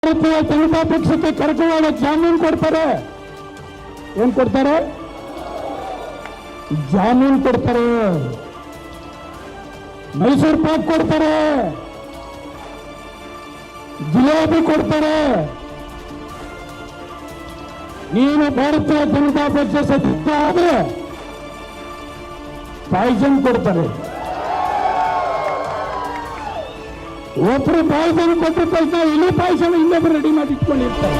ಭಾರತೀಯ ಜನತಾ ಪಕ್ಷಕ್ಕೆ ಕರ್ಕೊಂಡು ಜಾಮೀನು ಕೊಡ್ತಾರೆ. ಏನ್ ಕೊಡ್ತಾರೆ? ಜಾಮೀನು ಕೊಡ್ತಾರೆ, ಮೈಸೂರು ಪಾಕ್ ಕೊಡ್ತಾರೆ, ಜಿಲೇಬಿ ಕೊಡ್ತಾರೆ. ನೀನು ಭಾರತೀಯ ಜನತಾ ಪಕ್ಷ ಸದಸ್ಯ ಆದ್ರೆ ಪಾಯ್ಸನ್ ಕೊಡ್ತಾರೆ. ಒಬ್ಬರು ಪಾಯ್ಸನ್ ಕೊಟ್ಟ ತಕ್ಷಣ ಇಲಿ ಪಾಯ್ಸನ್ ಇನ್ನೊಬ್ರು ರೆಡಿ ಮಾಡಿ ಇಟ್ಕೊಂಡಿರ್ತಾರೆ.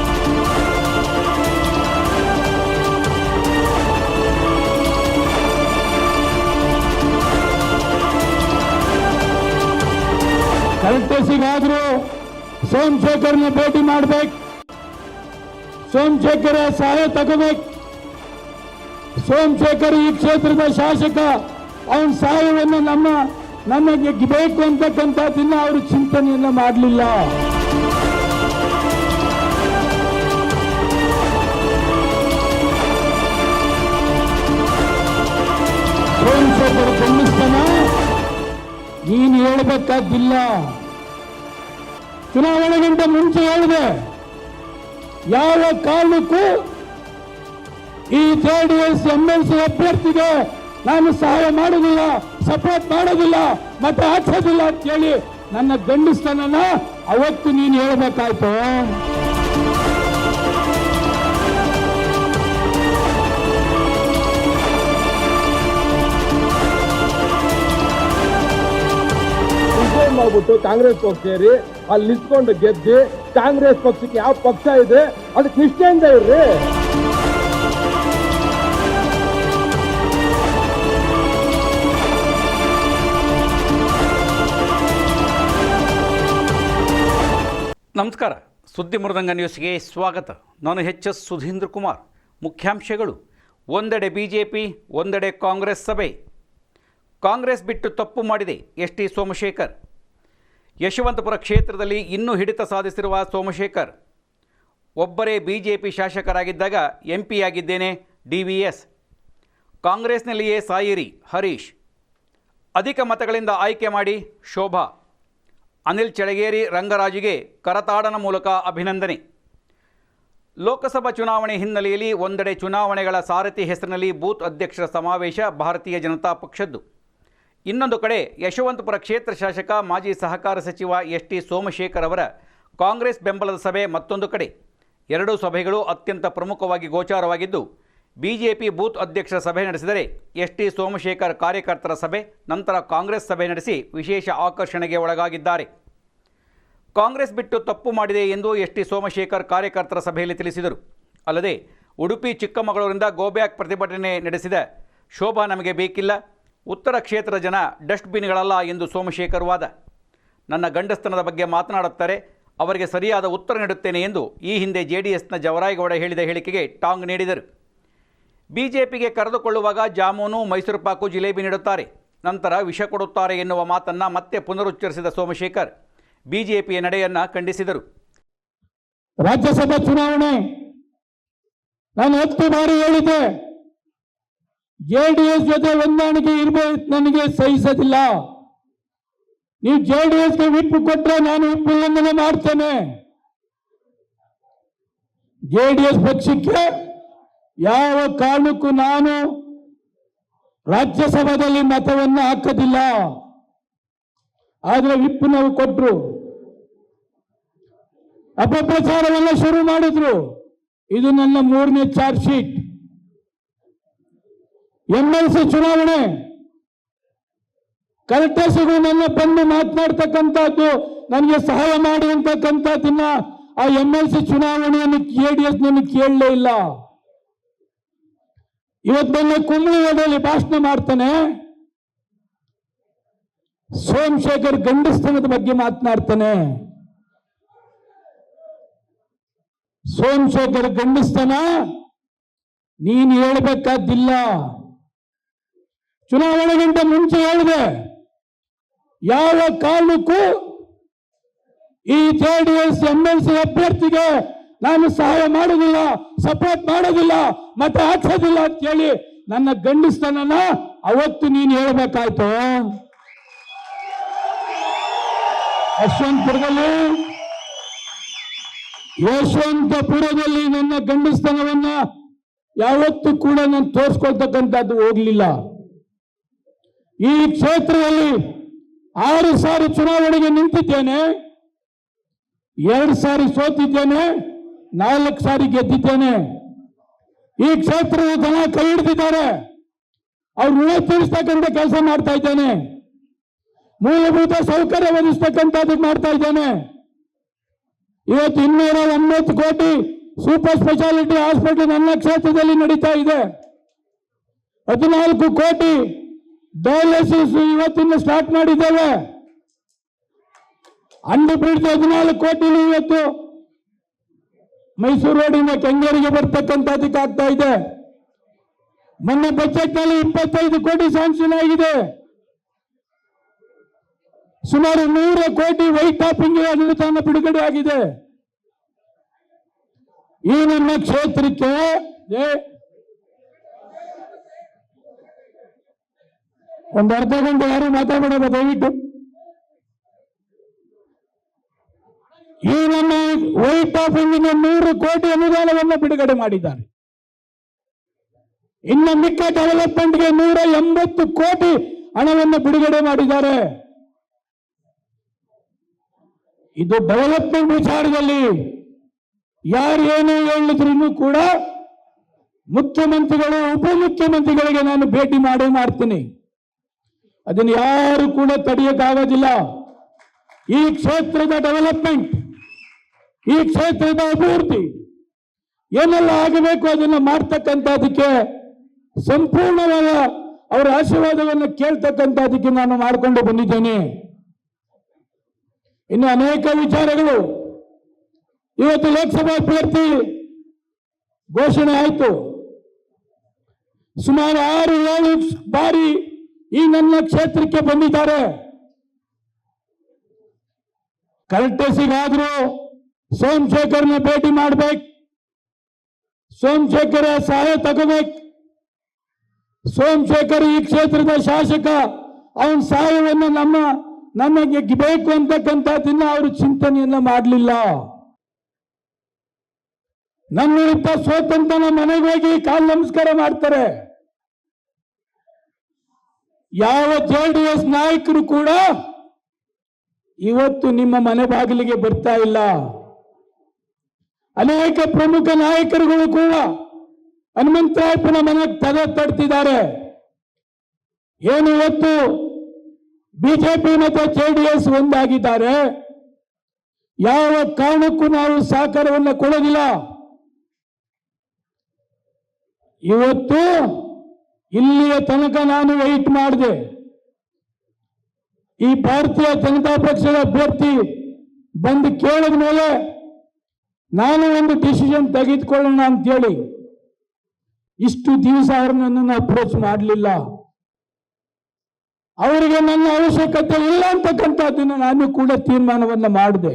ಕಲೆಕ್ಟರ್ಸಿಗಾದ್ರೂ ಸೋಮಶೇಖರ್ನ ಭೇಟಿ ಮಾಡಬೇಕು, ಸೋಮಶೇಖರ ಸಹಾಯ ತಗೋಬೇಕು. ಸೋಮಶೇಖರ್ ಈ ಕ್ಷೇತ್ರದ ಶಾಸಕ, ಅವನ ಸಹಾಯವನ್ನು ನಮಗೆ ಬೇಕು ಅಂತಕ್ಕಂಥದ್ದನ್ನ ಅವರು ಚಿಂತನೆಯನ್ನ ಮಾಡಲಿಲ್ಲ. ಸೋಮಶೇಖರ್ ಗಮನಿಸ್ತಾನ, ನೀನು ಹೇಳಬೇಕಾಗಿಲ್ಲ. ಚುನಾವಣೆಗಿಂತ ಮುಂಚೆ ಹೇಳಿದೆ, ಯಾವ ಕಾರಣಕ್ಕೂ ಈ ಜೆಡಿಎಸ್ ಎಂಎಲ್ಸಿ ಅಭ್ಯರ್ಥಿಗೆ ನಾನು ಸಹಾಯ ಮಾಡೋದಿಲ್ಲ, ಸಪೋರ್ಟ್ ಮಾಡೋದಿಲ್ಲ, ಮತ ಹಾಕೋದಿಲ್ಲ ಅಂತ ಹೇಳಿ ನನ್ನ ಗಂಡಸ್ತನನ್ನ ಅವತ್ತು ನೀನು ಹೇಳಬೇಕಾಯ್ತು. ಮಾಡ್ಬಿಟ್ಟು ಕಾಂಗ್ರೆಸ್ ಪಕ್ಷ ಸೇರಿ ಅಲ್ಲಿ ನಿಂತ್ಕೊಂಡು ಗೆದ್ದು ಕಾಂಗ್ರೆಸ್ ಪಕ್ಷಕ್ಕೆ ಯಾವ ಪಕ್ಷ ಇದೆ ಅದಕ್ಕೆ ನಿಷ್ಠೆಯಿಂದ ಇರ್ರಿ. ನಮಸ್ಕಾರ, ಸುದ್ದಿ ಮೃದಂಗ ನ್ಯೂಸ್ಗೆ ಸ್ವಾಗತ. ನಾನು ಎಚ್.ಎಸ್. ಸುಧೀಂದ್ರ ಕುಮಾರ್. ಮುಖ್ಯಾಂಶಗಳು: ಒಂದೆಡೆ ಬಿಜೆಪಿ, ಒಂದೆಡೆ ಕಾಂಗ್ರೆಸ್ ಸಭೆ. ಕಾಂಗ್ರೆಸ್ ಬಿಟ್ಟು ತಪ್ಪು ಮಾಡಿದೆ ಎಸ್.ಟಿ. ಸೋಮಶೇಖರ್. ಯಶವಂತಪುರ ಕ್ಷೇತ್ರದಲ್ಲಿ ಇನ್ನೂ ಹಿಡಿತ ಸಾಧಿಸಿರುವ ಸೋಮಶೇಖರ್. ಒಬ್ಬರೇ ಬಿಜೆಪಿ ಶಾಸಕರಾಗಿದ್ದಾಗ ಎಂಪಿಯಾಗಿದ್ದೇನೆ ಡಿ.ವಿ.ಎಸ್. ಕಾಂಗ್ರೆಸ್ನಲ್ಲಿಯೇ ಸಾಯಿರಿ ಹರೀಶ್. ಅಧಿಕ ಮತಗಳಿಂದ ಆಯ್ಕೆ ಮಾಡಿ ಶೋಭಾ. ಅನಿಲ್ ಚಳಗೇರಿ ರಂಗರಾಜುಗೆ ಕರತಾಡನ ಮೂಲಕ ಅಭಿನಂದನೆ. ಲೋಕಸಭಾ ಚುನಾವಣೆ ಹಿನ್ನೆಲೆಯಲ್ಲಿ ಒಂದೆಡೆ ಚುನಾವಣೆಗಳ ಸಾರಥಿ ಹೆಸರಿನಲ್ಲಿ ಬೂತ್ ಅಧ್ಯಕ್ಷರ ಸಮಾವೇಶ ಭಾರತೀಯ ಜನತಾ ಪಕ್ಷದ್ದು. ಇನ್ನೊಂದು ಕಡೆ ಯಶವಂತಪುರ ಕ್ಷೇತ್ರ ಶಾಸಕ ಮಾಜಿ ಸಹಕಾರ ಸಚಿವ ಎಸ್.ಟಿ. ಸೋಮಶೇಖರ್ ಅವರ ಕಾಂಗ್ರೆಸ್ ಬೆಂಬಲದ ಸಭೆ ಮತ್ತೊಂದು ಕಡೆ. ಎರಡೂ ಸಭೆಗಳು ಅತ್ಯಂತ ಪ್ರಮುಖವಾಗಿ ಗೋಚಾರವಾಗಿದ್ದು, ಬಿಜೆಪಿ ಬೂತ್ ಅಧ್ಯಕ್ಷರ ಸಭೆ ನಡೆಸಿದರೆ ಎಸ್.ಟಿ. ಸೋಮಶೇಖರ್ ಕಾರ್ಯಕರ್ತರ ಸಭೆ, ನಂತರ ಕಾಂಗ್ರೆಸ್ ಸಭೆ ನಡೆಸಿ ವಿಶೇಷ ಆಕರ್ಷಣೆಗೆ ಒಳಗಾಗಿದ್ದಾರೆ. ಕಾಂಗ್ರೆಸ್ ಬಿಟ್ಟು ತಪ್ಪು ಮಾಡಿದೆ ಎಂದು ಎಸ್.ಟಿ. ಸೋಮಶೇಖರ್ ಕಾರ್ಯಕರ್ತರ ಸಭೆಯಲ್ಲಿ ತಿಳಿಸಿದರು. ಅಲ್ಲದೆ ಉಡುಪಿ ಚಿಕ್ಕಮಗಳೂರಿನಿಂದ ಗೋಬ್ಯಾಕ್ ಪ್ರತಿಭಟನೆ ನಡೆಸಿದ ಶೋಭಾ ನಮಗೆ ಬೇಕಿಲ್ಲ, ಉತ್ತರ ಕ್ಷೇತ್ರದ ಜನ ಡಸ್ಟ್ಬಿನ್ಗಳಲ್ಲ ಎಂದು ಸೋಮಶೇಖರ್ ವಾದ. ನನ್ನ ಗಂಡಸ್ತನದ ಬಗ್ಗೆ ಮಾತನಾಡುತ್ತಾರೆ, ಅವರಿಗೆ ಸರಿಯಾದ ಉತ್ತರ ನೀಡುತ್ತೇನೆ ಎಂದು ಈ ಹಿಂದೆ ಜೆಡಿಎಸ್ನ ಜವರಾಯಗೌಡ ಹೇಳಿದ ಹೇಳಿಕೆಗೆ ಟಾಂಗ್ ನೀಡಿದರು. ಬಿಜೆಪಿಗೆ ಕರೆದುಕೊಳ್ಳುವಾಗ ಜಾಮೂನು, ಮೈಸೂರು ಪಾಕು, ಜಿಲೇಬಿ ನೀಡುತ್ತಾರೆ, ನಂತರ ವಿಷ ಕೊಡುತ್ತಾರೆ ಎನ್ನುವ ಮಾತನ್ನು ಮತ್ತೆ ಪುನರುಚ್ಚರಿಸಿದ ಸೋಮಶೇಖರ್ ಬಿಜೆಪಿಯ ನಡೆಯನ್ನು ಖಂಡಿಸಿದರು. ರಾಜ್ಯಸಭಾ ಚುನಾವಣೆ ನಾನು 10 ಬಾರಿ ಹೇಳಿದ್ದೆ, ಜೆಡಿಎಸ್ ಜೊತೆ ಹೊಂದಾಣಿಕೆ ಇರಬೇಕು, ನನಗೆ ಸಹಿಸೋದಿಲ್ಲ. ನೀವು ಜೆಡಿಎಸ್ಗೆ ವಿಪ್ ಕೊಟ್ಟರೆ ನಾನು ವಿಪ್ ಉಲ್ಲಂಘನೆ ಮಾಡ್ತೇನೆ. ಜೆಡಿಎಸ್ ಪಕ್ಷಕ್ಕೆ ಯಾವ ಕಾರಣಕ್ಕೂ ನಾನು ರಾಜ್ಯಸಭಾದಲ್ಲಿ ಮತವನ್ನು ಹಾಕೋದಿಲ್ಲ. ಆದ್ರೆ ವಿಪ್ ನಾವು ಕೊಟ್ಟರು, ಅಪಪ್ರಚಾರವನ್ನ ಶುರು ಮಾಡಿದ್ರು. ಇದು ನನ್ನ 3ನೇ ಚಾರ್ಜ್ ಶೀಟ್. ಎಂಎಲ್ಸಿ ಚುನಾವಣೆ ಕಲೆಕ್ಟರ್ಸ್ಗೂ ನನ್ನ ಬಂದು ಮಾತನಾಡ್ತಕ್ಕಂಥದ್ದು, ನನಗೆ ಸಹಾಯ ಮಾಡಿ ಅಂತಕ್ಕಂಥದ್ದನ್ನ ಆ ಎಂಎಲ್ಸಿ ಚುನಾವಣೆಯನ್ನು ಜೆಡಿಎಸ್ ನನಗೆ ಕೇಳಲೇ ಇಲ್ಲ. ಇವತ್ತೊಂದು ಕುಂಬಳದಲ್ಲಿ ಭಾಷಣ ಮಾಡ್ತಾನೆ, ಸೋಮಶೇಖರ್ ಗಂಡಸ್ತನದ ಬಗ್ಗೆ ಮಾತನಾಡ್ತಾನೆ. ಸೋಮಶೇಖರ್ ಗಂಡಸ್ತನ ನೀನು ಹೇಳಬೇಕಾದಿಲ್ಲ. ಚುನಾವಣೆಗಿಂತ ಮುಂಚೆ ಹೇಳಿದೆ, ಯಾವ ಕಾರಣಕ್ಕೂ ಈ ಜೆಡಿಎಸ್ ಎಂಎಲ್ಸಿ ಅಭ್ಯರ್ಥಿಗೆ ನಾನು ಸಹಾಯ ಮಾಡೋದಿಲ್ಲ, ಸಪೋರ್ಟ್ ಮಾಡೋದಿಲ್ಲ, ಮತ ಹಾಕೋದಿಲ್ಲ ಅಂತ ಹೇಳಿ ನನ್ನ ಗಂಡಸ್ತನನ್ನ ಅವತ್ತು ನೀನು ಹೇಳಬೇಕಾಯ್ತು. ಯಶವಂತಪುರದಲ್ಲಿ ಯಶವಂತಪುರದಲ್ಲಿ ನನ್ನ ಗಂಡಸ್ತನವನ್ನ ಯಾವತ್ತೂ ಕೂಡ ನಾನು ತೋರಿಸ್ಕೊಳ್ತಕ್ಕಂಥದ್ದು ಹೋಗ್ಲಿಲ್ಲ. ಈ ಕ್ಷೇತ್ರದಲ್ಲಿ 6 ಸಾರಿ ಚುನಾವಣೆಗೆ ನಿಂತಿದ್ದೇನೆ, 2 ಸಾರಿ ಸೋತಿದ್ದೇನೆ, 4 ಸಾರಿ ಗೆದ್ದಿದ್ದೇನೆ. ಈ ಕ್ಷೇತ್ರದ ಜನ ಕೈ ಹಿಡಿದಿದ್ದಾರೆ, ಅವ್ರು ಋಣ ತೀರಿಸ್ತಕ್ಕಂಥ ಕೆಲಸ ಮಾಡ್ತಾ ಇದ್ದೇನೆ, ಮೂಲಭೂತ ಸೌಕರ್ಯ ಒದಗಿಸ್ತಕ್ಕಂಥದ್ದು ಮಾಡ್ತಾ ಇದ್ದೇನೆ. ಇವತ್ತು 290 ಕೋಟಿ ಸೂಪರ್ ಸ್ಪೆಷಾಲಿಟಿ ಹಾಸ್ಪಿಟಲ್ ನನ್ನ ಕ್ಷೇತ್ರದಲ್ಲಿ ನಡೀತಾ ಇದೆ. 14 ಕೋಟಿ ಡಯಾಲಿಸಿಸ್ ಇವತ್ತಿನ ಸ್ಟಾರ್ಟ್ ಮಾಡಿದ್ದೇವೆ. ಅಂಡರ್ ಬ್ರಿಡ್ಜ್ 14 ಕೋಟಿ ಇವತ್ತು ಮೈಸೂರು ರೋಡಿಂದ ಕೆಂಗೇರಿಗೆ ಬರ್ತಕ್ಕಂಥದ್ದಕ್ಕೆ ಆಗ್ತಾ ಇದೆ. ಮೊನ್ನೆ ಬಜೆಟ್ ನಲ್ಲಿ 25 ಕೋಟಿ ಸ್ಯಾಂಕ್ಷನ್ ಆಗಿದೆ. ಸುಮಾರು 100 ಕೋಟಿ ವೈಟ್ ಟಾಪಿಂಗ್ ಅನುದಾನ ಬಿಡುಗಡೆ ಆಗಿದೆ. ಈ ನನ್ನ ಕ್ಷೇತ್ರಕ್ಕೆ ಒಂದು ಅರ್ಧ ಗಂಟೆ ಯಾರು ಮಾತಾಡೋಣ ದಯವಿಟ್ಟು. ಈ ನಮ್ಮ ವೈಟ್ ಟಾಪಿಂಗ್ 100 ಕೋಟಿ ಅನುದಾನವನ್ನು ಬಿಡುಗಡೆ ಮಾಡಿದ್ದಾರೆ. ಇನ್ನು ಮಿಕ್ಕ ಡೆವಲಪ್ಮೆಂಟ್ಗೆ 180 ಕೋಟಿ ಹಣವನ್ನು ಬಿಡುಗಡೆ ಮಾಡಿದ್ದಾರೆ. ಇದು ಡೆವಲಪ್ಮೆಂಟ್ ವಿಚಾರದಲ್ಲಿ ಯಾರು ಏನು ಹೇಳಿದ್ರು ಕೂಡ ಮುಖ್ಯಮಂತ್ರಿಗಳು ಉಪಮುಖ್ಯಮಂತ್ರಿಗಳಿಗೆ ನಾನು ಭೇಟಿ ಮಾಡ್ತೀನಿ. ಅದನ್ನು ಯಾರು ಕೂಡ ತಡೆಯಕ್ಕಾಗೋದಿಲ್ಲ. ಈ ಕ್ಷೇತ್ರದ ಡೆವಲಪ್ಮೆಂಟ್, ಈ ಕ್ಷೇತ್ರದ ಅಭಿವೃದ್ಧಿ ಏನೆಲ್ಲ ಆಗಬೇಕು ಅದನ್ನು ಮಾಡ್ತಕ್ಕಂಥದಕ್ಕೆ ಸಂಪೂರ್ಣವಾದ ಅವರ ಆಶೀರ್ವಾದವನ್ನು ಕೇಳ್ತಕ್ಕಂಥದಕ್ಕೆ ನಾನು ಮಾಡಿಕೊಂಡು ಬಂದಿದ್ದೇನೆ. ಇನ್ನು ಅನೇಕ ವಿಚಾರಗಳು ಇವತ್ತು ಲೋಕಸಭಾ ಅಭ್ಯರ್ಥಿ ಘೋಷಣೆ ಆಯಿತು. ಸುಮಾರು 6-7 ಬಾರಿ ಈ ನನ್ನ ಕ್ಷೇತ್ರಕ್ಕೆ ಬಂದಿದ್ದಾರೆ. ಕರೆಕ್ಟಸಿಗಾದ್ರೂ ಸೋಮಶೇಖರ್ನ ಭೇಟಿ ಮಾಡ್ಬೇಕು, ಸೋಮಶೇಖರ ಸಹಾಯ ತಗೋಬೇಕು. ಸೋಮಶೇಖರ್ ಈ ಕ್ಷೇತ್ರದ ಶಾಸಕ, ಅವನ ಸಹಾಯವನ್ನು ನಮಗೆ ಬೇಕು ಅಂತಕ್ಕಂಥದ್ದನ್ನ ಅವರು ಚಿಂತನೆಯನ್ನ ಮಾಡಲಿಲ್ಲ. ನನ್ನ ವಿರುದ್ಧ ಸ್ವತಂತ್ರ ಮನೆಗೆ ಹೋಗಿ ಕಾಲು ನಮಸ್ಕಾರ ಮಾಡ್ತಾರೆ. ಯಾವ JDS ನಾಯಕರು ಕೂಡ ಇವತ್ತು ನಿಮ್ಮ ಮನೆ ಬಾಗಿಲಿಗೆ ಬರ್ತಾ ಇಲ್ಲ. ಅನೇಕ ಪ್ರಮುಖ ನಾಯಕರುಗಳು ಕೂಡ ಹನುಮಂತರಾಯಪ್ಪನ ಮನೆಗೆ ತಡ್ತಿದ್ದಾರೆ. ಏನು ಇವತ್ತು ಬಿಜೆಪಿ ಮತ್ತು JDS ಒಂದಾಗಿದ್ದಾರೆ. ಯಾವ ಕಾರಣಕ್ಕೂ ನಾವು ಸಹಕಾರವನ್ನು ಕೊಡೋದಿಲ್ಲ. ಇವತ್ತು ಇಲ್ಲಿಯ ತನಕ ನಾನು ವೆಯ್ಟ್ ಮಾಡಿದೆ. ಈ ಭಾರತೀಯ ಜನತಾ ಪಕ್ಷದ ಅಭ್ಯರ್ಥಿ ಬಂದು ಕೇಳಿದ ಮೇಲೆ ನಾನು ಒಂದು ಡಿಸಿಷನ್ ತೆಗೆದುಕೊಳ್ಳೋಣ ಅಂತೇಳಿ ಇಷ್ಟು ದಿವಸ ಅವರು ನನ್ನನ್ನು ಅಪ್ರೋಚ್ ಮಾಡಲಿಲ್ಲ. ಅವರಿಗೆ ನನ್ನ ಅವಶ್ಯಕತೆ ಇಲ್ಲ ಅಂತಕ್ಕಂಥದ್ದನ್ನು ನಾನು ಕೂಡ ತೀರ್ಮಾನವನ್ನು ಮಾಡಿದೆ.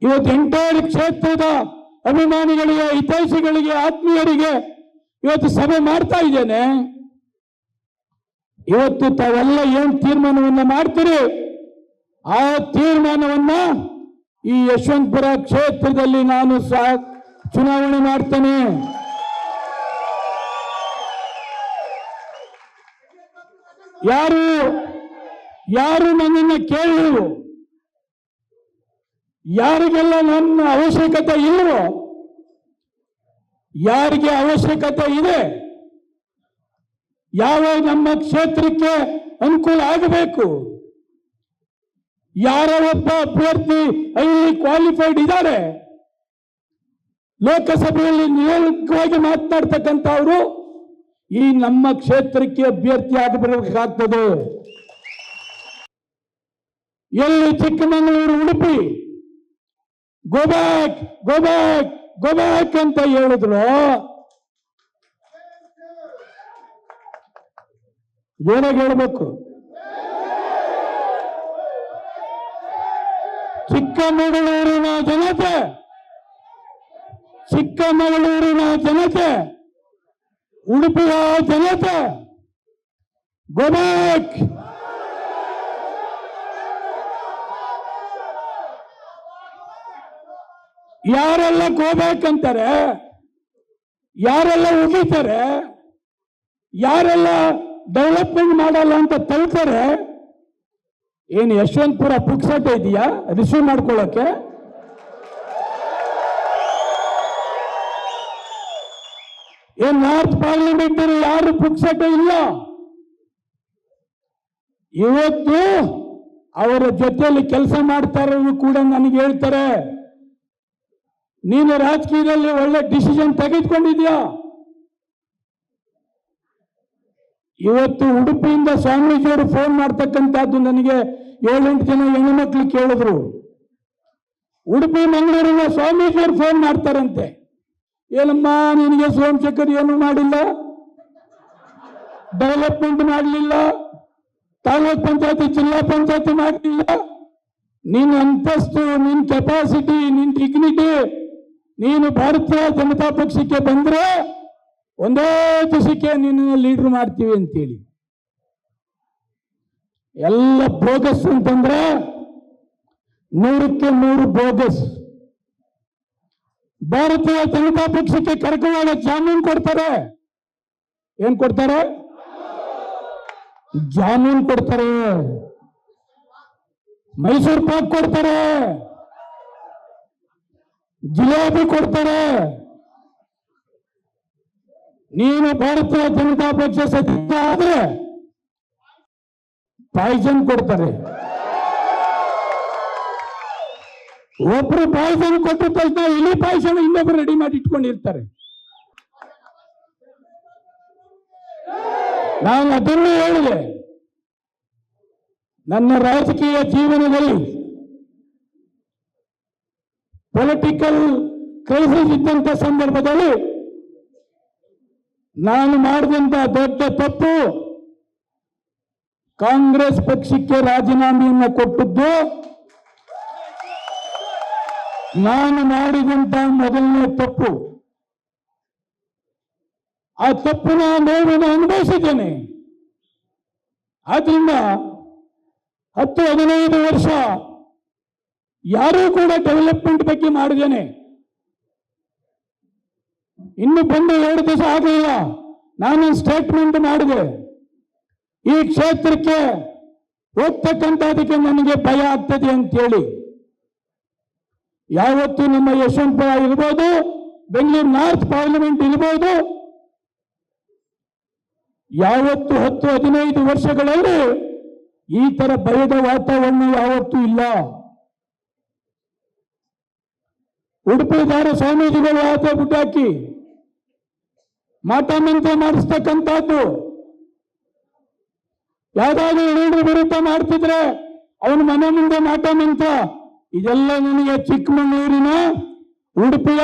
ಇವತ್ತು ಎಂಟೈರ್ ಕ್ಷೇತ್ರದ ಅಭಿಮಾನಿಗಳಿಗೆ, ಹಿತೈಷಿಗಳಿಗೆ, ಆತ್ಮೀಯರಿಗೆ ಇವತ್ತು ಸಭೆ ಮಾಡ್ತಾ ಇದ್ದೇನೆ. ಇವತ್ತು ತಾವೆಲ್ಲ ಏನು ತೀರ್ಮಾನವನ್ನ ಮಾಡ್ತೀರಿ ಆ ತೀರ್ಮಾನವನ್ನ ಈ ಯಶವಂತಪುರ ಕ್ಷೇತ್ರದಲ್ಲಿ ನಾನು ಚುನಾವಣೆ ಮಾಡ್ತೇನೆ. ಯಾರು ನನ್ನನ್ನು ಕೇಳಿದ್ರು, ಯಾರಿಗೆಲ್ಲ ನನ್ನ ಅವಶ್ಯಕತೆ ಇಲ್ಲವೋ, ಯಾರಿಗೆ ಅವಶ್ಯಕತೆ ಇದೆ, ಯಾವ ನಮ್ಮ ಕ್ಷೇತ್ರಕ್ಕೆ ಅನುಕೂಲ ಆಗಬೇಕು, ಯಾರ ಒಬ್ಬ ಅಭ್ಯರ್ಥಿ ಇಲ್ಲಿ ಕ್ವಾಲಿಫೈಡ್ ಇದ್ದಾರೆ, ಲೋಕಸಭೆಯಲ್ಲಿ ನೇರವಾಗಿ ಮಾತನಾಡ್ತಕ್ಕಂಥವರು ಈ ನಮ್ಮ ಕ್ಷೇತ್ರಕ್ಕೆ ಅಭ್ಯರ್ಥಿ ಆಗಬೇಕಾಗ್ತದೆ. ಎಲ್ಲಿ Chikkamagaluru, Udupi go back go back go back ಅಂತ ಹೇಳಿದ್ರು, ಜೋರಾಗಿ ಹೇಳ್ಬೇಕು. ಚಿಕ್ಕಮಗಳೂರಿನ ಜನತೆ, ಚಿಕ್ಕಮಗಳೂರಿನ ಜನತೆ, ಉಡುಪಿಯ ಜನತೆ ಗೋಬ್ಯಾಕ್. ಯಾರೆಲ್ಲ ಗೋಬೇಕಂತಾರೆ, ಯಾರೆಲ್ಲ ಉಗಿತಾರೆ, ಯಾರೆಲ್ಲ ಡೆವಲಪ್ಮೆಂಟ್ ಮಾಡಲ್ಲ ಅಂತ ತಳ್ತಾರೆ. ಏನು ಯಶವಂತಪುರ ಪುಕ್ಸಟ್ಟೆ ಇದೆಯಾ ರಿಸೀವ್ ಮಾಡ್ಕೊಳ್ಳೋಕೆ? ಏನ್ ನಾರ್ತ್ ಪಾರ್ಲಿಮೆಂಟ್ ಯಾರು ಪುಕ್ಸಟ್ಟೆ ಇಲ್ಲ. ಇವತ್ತು ಅವರ ಜೊತೆಯಲ್ಲಿ ಕೆಲಸ ಮಾಡ್ತಾರನ್ನು ಕೂಡ ನನಗೆ ಹೇಳ್ತಾರೆ, ನೀನು ರಾಜಕೀಯದಲ್ಲಿ ಒಳ್ಳೆ ಡಿಸಿಷನ್ ತೆಗೆದುಕೊಂಡಿದ್ಯಾ. ಇವತ್ತು ಉಡುಪಿಯಿಂದ ಸ್ವಾಮೀಜಿಯವರು ಫೋನ್ ಮಾಡ್ತಕ್ಕಂಥದ್ದು ನನಗೆ 7-8 ಜನ ಹೆಣ್ಣು ಮಕ್ಕಳು ಕೇಳಿದ್ರು. ಉಡುಪಿ ಮಂಗಳೂರಿನ ಸ್ವಾಮೀಜಿಯವರು ಫೋನ್ ಮಾಡ್ತಾರಂತೆ, ಏನಮ್ಮ ನಿನಗೆ ಸೋಮಶೇಖರ್ ಏನು ಮಾಡಿಲ್ಲ, ಡೆವಲಪ್ಮೆಂಟ್ ಮಾಡಲಿಲ್ಲ, ತಾಲೂಕ್ ಪಂಚಾಯತಿ ಜಿಲ್ಲಾ ಪಂಚಾಯತಿ ಮಾಡಲಿಲ್ಲ, ನಿನ್ನ ಅಂತಸ್ತು, ನಿನ್ನ ಕೆಪಾಸಿಟಿ, ನಿನ್ನ ಡಿಗ್ನಿಟಿ, ನೀನು ಭಾರತೀಯ ಜನತಾ ಪಕ್ಷಕ್ಕೆ ಬಂದ್ರೆ ಒಂದೇ ದಿವಸಕ್ಕೆ ನಿನ್ನ ಲೀಡರ್ ಮಾಡ್ತೀವಿ ಅಂತೇಳಿ. ಎಲ್ಲ ಬೋಗಸ್ ಅಂತಂದ್ರೆ 100ಕ್ಕೆ 100 ಬೋಗಸ್. ಭಾರತೀಯ ಜನತಾ ಪಕ್ಷಕ್ಕೆ ಕರ್ಕೊಂಡೋಗ ಜಾಮೀನು ಕೊಡ್ತಾರೆ. ಏನ್ ಕೊಡ್ತಾರೆ? ಜಾಮೀನು ಕೊಡ್ತಾರೆ, ಮೈಸೂರು ಪಾಕ್ ಕೊಡ್ತಾರೆ, ಜಿಲೇಬಿ ಕೊಡ್ತಾರೆ. ನೀನು ಭಾರತೀಯ ಜನತಾ ಪಕ್ಷ ಸದಸ್ಯ ಆದ್ರೆ ಪಾಯ್ಸನ್ ಕೊಡ್ತಾರೆ. ಒಬ್ರು ಪಾಯ್ಸನ್ ಕೊಟ್ಟ ತಕ್ಷಣ ಇಲಿ ಪಾಯ್ಸನ್ ಇನ್ನೊಬ್ರು ರೆಡಿ ಮಾಡಿ ಇಟ್ಕೊಂಡಿರ್ತಾರೆ. ನಾನು ಅದನ್ನು ಹೇಳಿದೆ, ನನ್ನ ರಾಜಕೀಯ ಜೀವನದಲ್ಲಿ ಪೊಲಿಟಿಕಲ್ ಕ್ರೈಸಿಸ್ ಇದ್ದಂತ ಸಂದರ್ಭದಲ್ಲಿ ನಾನು ಮಾಡಿದಂತ ದೊಡ್ಡ ತಪ್ಪು ಕಾಂಗ್ರೆಸ್ ಪಕ್ಷಕ್ಕೆ ರಾಜೀನಾಮೆಯನ್ನು ಕೊಟ್ಟದ್ದು. ನಾನು ಮಾಡಿದಂತ ಮೊದಲನೇ ತಪ್ಪು. ಆ ತಪ್ಪಿನ ನೋವನ್ನು ಅನುಭವಿಸಿದ್ದೇನೆ. ಆದ್ರಿಂದ 10-15 ವರ್ಷ ಯಾರೂ ಕೂಡ ಡೆವಲಪ್ಮೆಂಟ್ ಬಗ್ಗೆ ಮಾಡಿದ್ದೇನೆ. ಇನ್ನು ಬಂದು 2 ದಿವಸ ಆಗಲಿಲ್ಲ, ನಾನು ಸ್ಟೇಟ್ಮೆಂಟ್ ಮಾಡಿದೆ, ಈ ಕ್ಷೇತ್ರಕ್ಕೆ ಹೋಗ್ತಕ್ಕಂಥದಕ್ಕೆ ನನಗೆ ಭಯ ಆಗ್ತದೆ ಅಂತೇಳಿ. ಯಾವತ್ತು ನಮ್ಮ ಯಶವಂತಪುರ ಇರ್ಬೋದು, ಬೆಂಗಳೂರು ನಾರ್ತ್ ಪಾರ್ಲಿಮೆಂಟ್ ಇರ್ಬೋದು, ಯಾವತ್ತು 10-15 ವರ್ಷಗಳಲ್ಲಿ ಈ ತರ ಭಯದ ವಾತಾವರಣ ಯಾವತ್ತೂ ಇಲ್ಲ. ಉಡುಪಿದಾರ ಸ್ವಾಮೀಜಿಗಳು ಆತ ಬುಟ್ಟಾಕಿ ಮಾಟ ಮಂತ್ರ ಮಾಡಿಸ್ತಕ್ಕಂಥದ್ದು, ಯಾವ್ದಾದ್ರು ಲೀಡರ್ ವಿರುದ್ಧ ಮಾಡ್ತಿದ್ರೆ ಅವನ ಮನೆ ಮುಂದೆ ಮಾಟ ಮಂತ್ರ, ಇದೆಲ್ಲ ನನಗೆ ಚಿಕ್ಕಮಗಳೂರಿನ ಉಡುಪಿಯ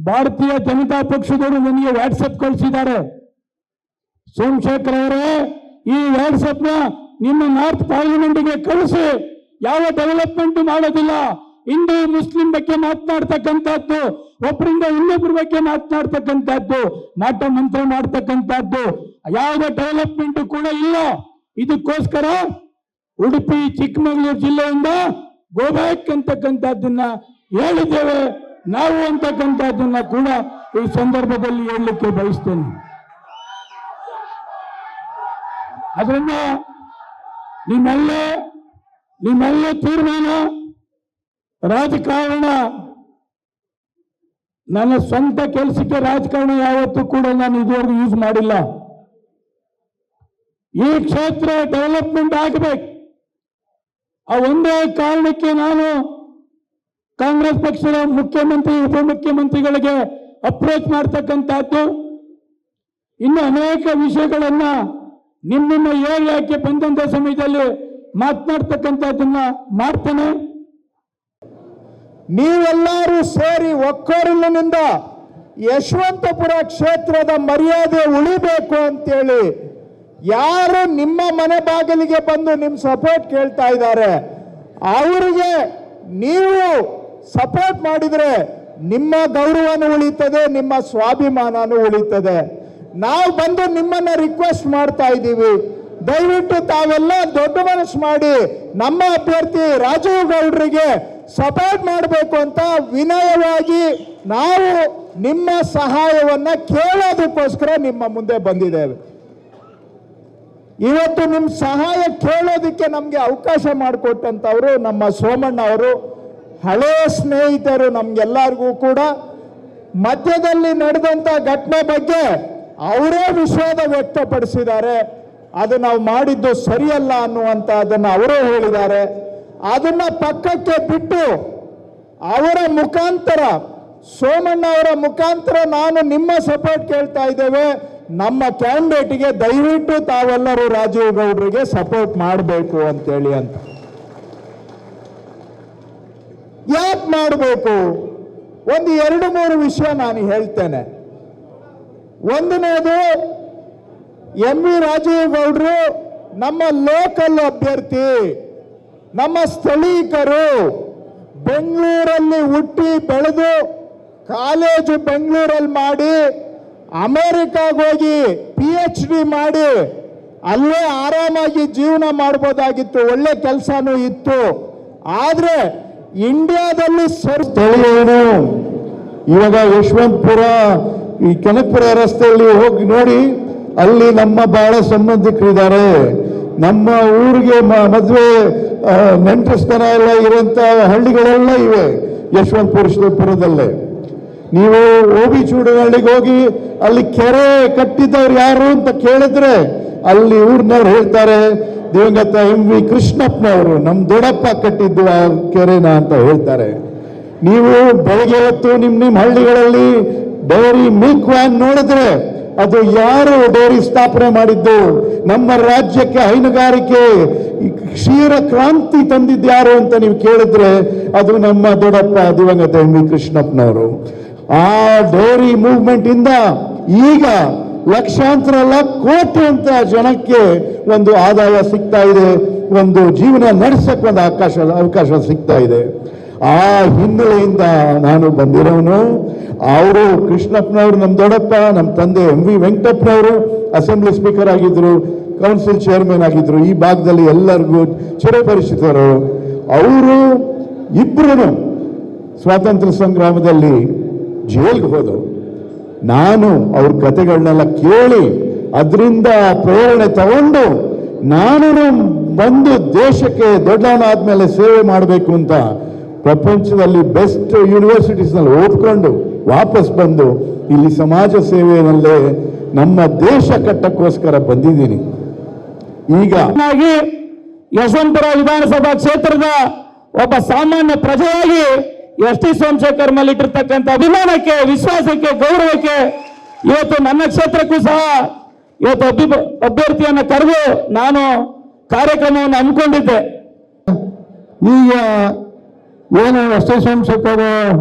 ಭಾರತೀಯ ಜನತಾ ಪಕ್ಷದವರು ನನಗೆ ವಾಟ್ಸಪ್ ಕಳಿಸಿದ್ದಾರೆ. ಸೋಮಶೇಖರ್ ಅವರೇ, ಈ ವಾಟ್ಸಪ್ನ ನಿಮ್ಮ ನಾರ್ತ್ ಪಾರ್ಲಿಮೆಂಟ್ಗೆ ಕಳಿಸಿ, ಯಾವ ಡೆವಲಪ್ಮೆಂಟ್ ಮಾಡೋದಿಲ್ಲ, ಹಿಂದೂ ಮುಸ್ಲಿಂ ಬಗ್ಗೆ ಮಾತನಾಡ್ತಕ್ಕಂಥದ್ದು, ಒಬ್ಬರಿಂದ ಇನ್ನೊಬ್ಬರ ಬಗ್ಗೆ ಮಾತನಾಡ್ತಕ್ಕಂಥದ್ದು, ಮಾಟ ಮಂತ್ರ ಮಾಡ್ತಕ್ಕಂಥದ್ದು, ಯಾವುದೇ ಡೆವಲಪ್ಮೆಂಟ್ ಕೂಡ ಇಲ್ಲ. ಇದಕ್ಕೋಸ್ಕರ ಉಡುಪಿ ಚಿಕ್ಕಮಗಳೂರು ಜಿಲ್ಲೆಯಿಂದ ಗೋಬ್ಯಾಕ್ ಅಂತಕ್ಕಂಥದ್ದನ್ನ ಹೇಳಿದ್ದೇವೆ ನಾವು ಅಂತಕ್ಕಂಥದ್ದನ್ನ ಕೂಡ ಈ ಸಂದರ್ಭದಲ್ಲಿ ಹೇಳಲಿಕ್ಕೆ ಬಯಸ್ತೇನೆ. ಅದರಿಂದ ನಿಮ್ಮೆಲ್ಲ ತೀರ್ಮಾನ, ರಾಜಕಾರಣ, ನನ್ನ ಸ್ವಂತ ಕೆಲಸಕ್ಕೆ ರಾಜಕಾರಣ ಯಾವತ್ತೂ ಕೂಡ ನಾನು ಇದುವರೆಗೂ ಯೂಸ್ ಮಾಡಿಲ್ಲ. ಈ ಕ್ಷೇತ್ರ ಡೆವಲಪ್ಮೆಂಟ್ ಆಗಬೇಕು, ಆ ಒಂದೇ ಕಾರಣಕ್ಕೆ ನಾನು ಕಾಂಗ್ರೆಸ್ ಪಕ್ಷದ ಮುಖ್ಯಮಂತ್ರಿ ಉಪಮುಖ್ಯಮಂತ್ರಿಗಳಿಗೆ ಅಪ್ರೋಚ್ ಮಾಡ್ತಕ್ಕಂಥದ್ದು. ಇನ್ನು ಅನೇಕ ವಿಷಯಗಳನ್ನ ನಿಮ್ಮ ಏರಿಯಾಕ್ಕೆ ಬಂದಂತ ಸಮಯದಲ್ಲಿ ಮಾತನಾಡ್ತಕ್ಕಂಥದ್ದನ್ನ ಮಾಡ್ತಾನೆ. ನೀವೆಲ್ಲರೂ ಸೇರಿ ಒಕ್ಕೊರಲಿನಿಂದ ಯಶವಂತಪುರ ಕ್ಷೇತ್ರದ ಮರ್ಯಾದೆ ಉಳಿಬೇಕು ಅಂತೇಳಿ ಯಾರು ನಿಮ್ಮ ಮನೆ ಬಾಗಿಲಿಗೆ ಬಂದು ನಿಮ್ಮ ಸಪೋರ್ಟ್ ಕೇಳ್ತಾ ಇದ್ದಾರೆ, ಅವರಿಗೆ ನೀವು ಸಪೋರ್ಟ್ ಮಾಡಿದ್ರೆ ನಿಮ್ಮ ಗೌರವನೂ ಉಳಿತದೆ, ನಿಮ್ಮ ಸ್ವಾಭಿಮಾನನೂ ಉಳಿತದೆ. ನಾವು ಬಂದು ನಿಮ್ಮನ್ನ ರಿಕ್ವೆಸ್ಟ್ ಮಾಡ್ತಾ ಇದ್ದೀವಿ, ದಯವಿಟ್ಟು ತಾವೆಲ್ಲ ದೊಡ್ಡ ಮನಸ್ಸು ಮಾಡಿ ನಮ್ಮ ಅಭ್ಯರ್ಥಿ ರಾಜೀವ್ ಗೌಡ್ರಿಗೆ ಸಪೋರ್ಟ್ ಮಾಡಬೇಕು ಅಂತ ವಿನಯವಾಗಿ ನಾವು ನಿಮ್ಮ ಸಹಾಯವನ್ನ ಕೇಳೋದಕ್ಕೋಸ್ಕರ ನಿಮ್ಮ ಮುಂದೆ ಬಂದಿದ್ದೇವೆ. ಇವತ್ತು ನಿಮ್ಮ ಸಹಾಯ ಕೇಳೋದಕ್ಕೆ ನಮಗೆ ಅವಕಾಶ ಮಾಡಿಕೊಟ್ಟಂಥವರು ನಮ್ಮ ಸೋಮಣ್ಣ ಅವರು, ಹಳೆಯ ಸ್ನೇಹಿತರು ನಮ್ಗೆಲ್ಲರಿಗೂ ಕೂಡ. ಮಧ್ಯದಲ್ಲಿ ನಡೆದಂಥ ಘಟನೆ ಬಗ್ಗೆ ಅವರೇ ವಿಷಾದ ವ್ಯಕ್ತಪಡಿಸಿದ್ದಾರೆ. ಅದು ನಾವು ಮಾಡಿದ್ದು ಸರಿಯಲ್ಲ ಅನ್ನುವಂಥ ಅದನ್ನು ಅವರೇ ಹೇಳಿದ್ದಾರೆ. ಅದನ್ನ ಪಕ್ಕಕ್ಕೆ ಬಿಟ್ಟು ಅವರ ಮುಖಾಂತರ, ಸೋಮಣ್ಣ ಅವರ ಮುಖಾಂತರ ನಾನು ನಿಮ್ಮ ಸಪೋರ್ಟ್ ಕೇಳ್ತಾ ಇದ್ದೇವೆ. ನಮ್ಮ ಕ್ಯಾಂಡಿಡೇಟ್ಗೆ ದಯವಿಟ್ಟು ತಾವೆಲ್ಲರೂ ರಾಜೀವ್ ಗೌಡ್ರಿಗೆ ಸಪೋರ್ಟ್ ಮಾಡಬೇಕು ಅಂತೇಳಿ ಅಂತ. ಯಾಕೆ ಮಾಡಬೇಕು? ಒಂದು 2-3 ವಿಷಯ ನಾನು ಹೇಳ್ತೇನೆ. ಒಂದನೇದು, ಎಂ.ವಿ. ರಾಜೀವ್ ಗೌಡ್ರು ನಮ್ಮ ಲೋಕಲ್ ಅಭ್ಯರ್ಥಿ, ನಮ್ಮ ಸ್ಥಳೀಕರು, ಬೆಂಗಳೂರಲ್ಲಿ ಹುಟ್ಟಿ ಬೆಳೆದು ಕಾಲೇಜು ಬೆಂಗಳೂರಲ್ಲಿ ಮಾಡಿ ಅಮೆರಿಕಾಗೆ ಹೋಗಿ PhD ಮಾಡಿ ಅಲ್ಲೇ ಆರಾಮಾಗಿ ಜೀವನ ಮಾಡ್ಬೋದಾಗಿತ್ತು, ಒಳ್ಳೆ ಕೆಲಸನೂ ಇತ್ತು. ಆದ್ರೆ ಇಂಡಿಯಾದಲ್ಲಿ ಸ್ಥಳೀಯರು ಇವಾಗ ಯಶವಂತಪುರ, ಈ ಕನಕಪುರ ರಸ್ತೆಯಲ್ಲಿ ಹೋಗಿ ನೋಡಿ, ಅಲ್ಲಿ ನಮ್ಮ ಬಹಳ ಸಂಬಂಧಿಕರಿದ್ದಾರೆ. ನಮ್ಮ ಊರಿಗೆ ಮದುವೆ ನೆಂಟಸ್ಥಾನ ಎಲ್ಲ ಇರುವಂತ ಹಳ್ಳಿಗಳೆಲ್ಲ ಇವೆ ಯಶವಂತಪುರದಲ್ಲೇ. ನೀವು ಓಬಿ ಚೂಡನಹಳ್ಳಿಗೆ ಹೋಗಿ ಅಲ್ಲಿ ಕೆರೆ ಕಟ್ಟಿದವ್ರು ಯಾರು ಅಂತ ಕೇಳಿದ್ರೆ ಅಲ್ಲಿ ಊರಿನವ್ರು ಹೇಳ್ತಾರೆ, ದಿವಂಗತ ಎಂ.ವಿ. ಕೃಷ್ಣಪ್ಪನವರು, ನಮ್ಮ ದೊಡ್ಡಪ್ಪ ಕಟ್ಟಿದ್ದು ಆ ಕೆರೆನ ಅಂತ ಹೇಳ್ತಾರೆ. ನೀವು ಬೆಳಗ್ಗೆ ಹೊತ್ತು ನಿಮ್ಮ ಹಳ್ಳಿಗಳಲ್ಲಿ ಡೈರಿ ಮಿಲ್ಕ್ ವ್ಯಾನ್ ನೋಡಿದ್ರೆ ಅದು ಯಾರು ಡೈರಿ ಸ್ಥಾಪನೆ ಮಾಡಿದ್ದು, ನಮ್ಮ ರಾಜ್ಯಕ್ಕೆ ಹೈನುಗಾರಿಕೆ ಕ್ಷೀರ ಕ್ರಾಂತಿ ತಂದಿದ್ದು ಯಾರು ಅಂತ ನೀವು ಕೇಳಿದ್ರೆ ಅದು ನಮ್ಮ ದೊಡ್ಡಪ್ಪ ದಿವಂಗತ ಎಂ.ವಿ. ಕೃಷ್ಣಪ್ಪನವರು. ಆ ಡೈರಿ ಮೂವ್ಮೆಂಟ್ ಇಂದ ಈಗ ಲಕ್ಷಾಂತರ ಅಲ್ಲ ಕೋಟಿ ಅಂತ ಜನಕ್ಕೆ ಒಂದು ಆದಾಯ ಸಿಗ್ತಾ ಇದೆ, ಒಂದು ಜೀವನ ನಡೆಸಕ್ಕೆ ಒಂದು ಅವಕಾಶ ಸಿಗ್ತಾ ಇದೆ. ಆ ಹಿನ್ನೆಲೆಯಿಂದ ನಾನು ಬಂದಿರೋನು. ಅವರು ಕೃಷ್ಣಪ್ಪನವರು ನಮ್ಮ ದೊಡ್ಡಪ್ಪ, ನಮ್ಮ ತಂದೆ ಎಂ.ವಿ. ವೆಂಕಟಪ್ಪನವರು ಅಸೆಂಬ್ಲಿ ಸ್ಪೀಕರ್ ಆಗಿದ್ರು, ಕೌನ್ಸಿಲ್ ಚೇರ್ಮನ್ ಆಗಿದ್ರು, ಈ ಭಾಗದಲ್ಲಿ ಎಲ್ಲರಿಗೂ ಚಿರಪರಿಚಿತರು. ಅವರು ಇಬ್ಬರು ಸ್ವಾತಂತ್ರ್ಯ ಸಂಗ್ರಾಮದಲ್ಲಿ ಜೈಲ್ಗೆ ಹೋದರು. ನಾನು ಅವ್ರ ಕಥೆಗಳನ್ನೆಲ್ಲ ಕೇಳಿ ಅದರಿಂದ ಪ್ರೇರಣೆ ತಗೊಂಡು ನಾನು ಬಂದು ದೇಶಕ್ಕೆ ದೊಡ್ಡವನಾದ್ಮೇಲೆ ಸೇವೆ ಮಾಡಬೇಕು ಅಂತ ಪ್ರಪಂಚದಲ್ಲಿ ಬೆಸ್ಟ್ ಯೂನಿವರ್ಸಿಟೀಸ್ನಲ್ಲಿ ಓದ್ಕೊಂಡು ವಾಪಸ್ ಬಂದು ಇಲ್ಲಿ ಸಮಾಜ ಸೇವೆಯಲ್ಲೇ ನಮ್ಮ ದೇಶ ಕಟ್ಟಕ್ಕೋಸ್ಕರ ಬಂದಿದ್ದೀನಿ. ಈಗ ಯಶವಂತಪುರ ವಿಧಾನಸಭಾ ಕ್ಷೇತ್ರದ ಒಬ್ಬ ಸಾಮಾನ್ಯ ಪ್ರಜೆಯಾಗಿ ಎಸ್.ಟಿ. ಸೋಮಶೇಖರ್ ಮೇಲೆ ಇಟ್ಟಿರ್ತಕ್ಕಂಥ ಅಭಿಮಾನಕ್ಕೆ, ವಿಶ್ವಾಸಕ್ಕೆ, ಗೌರವಕ್ಕೆ ಇವತ್ತು ನನ್ನ ಕ್ಷೇತ್ರಕ್ಕೂ ಸಹ ಇವತ್ತು ಅಭ್ಯರ್ಥಿಯನ್ನು ಕರೆದು ನಾನು ಕಾರ್ಯಕ್ರಮವನ್ನು ಹಮ್ಮಿಕೊಂಡಿದ್ದೆ. ಈಗ ಏನು ಎಸ್.ಟಿ. ಸೋಮಶೇಖರ್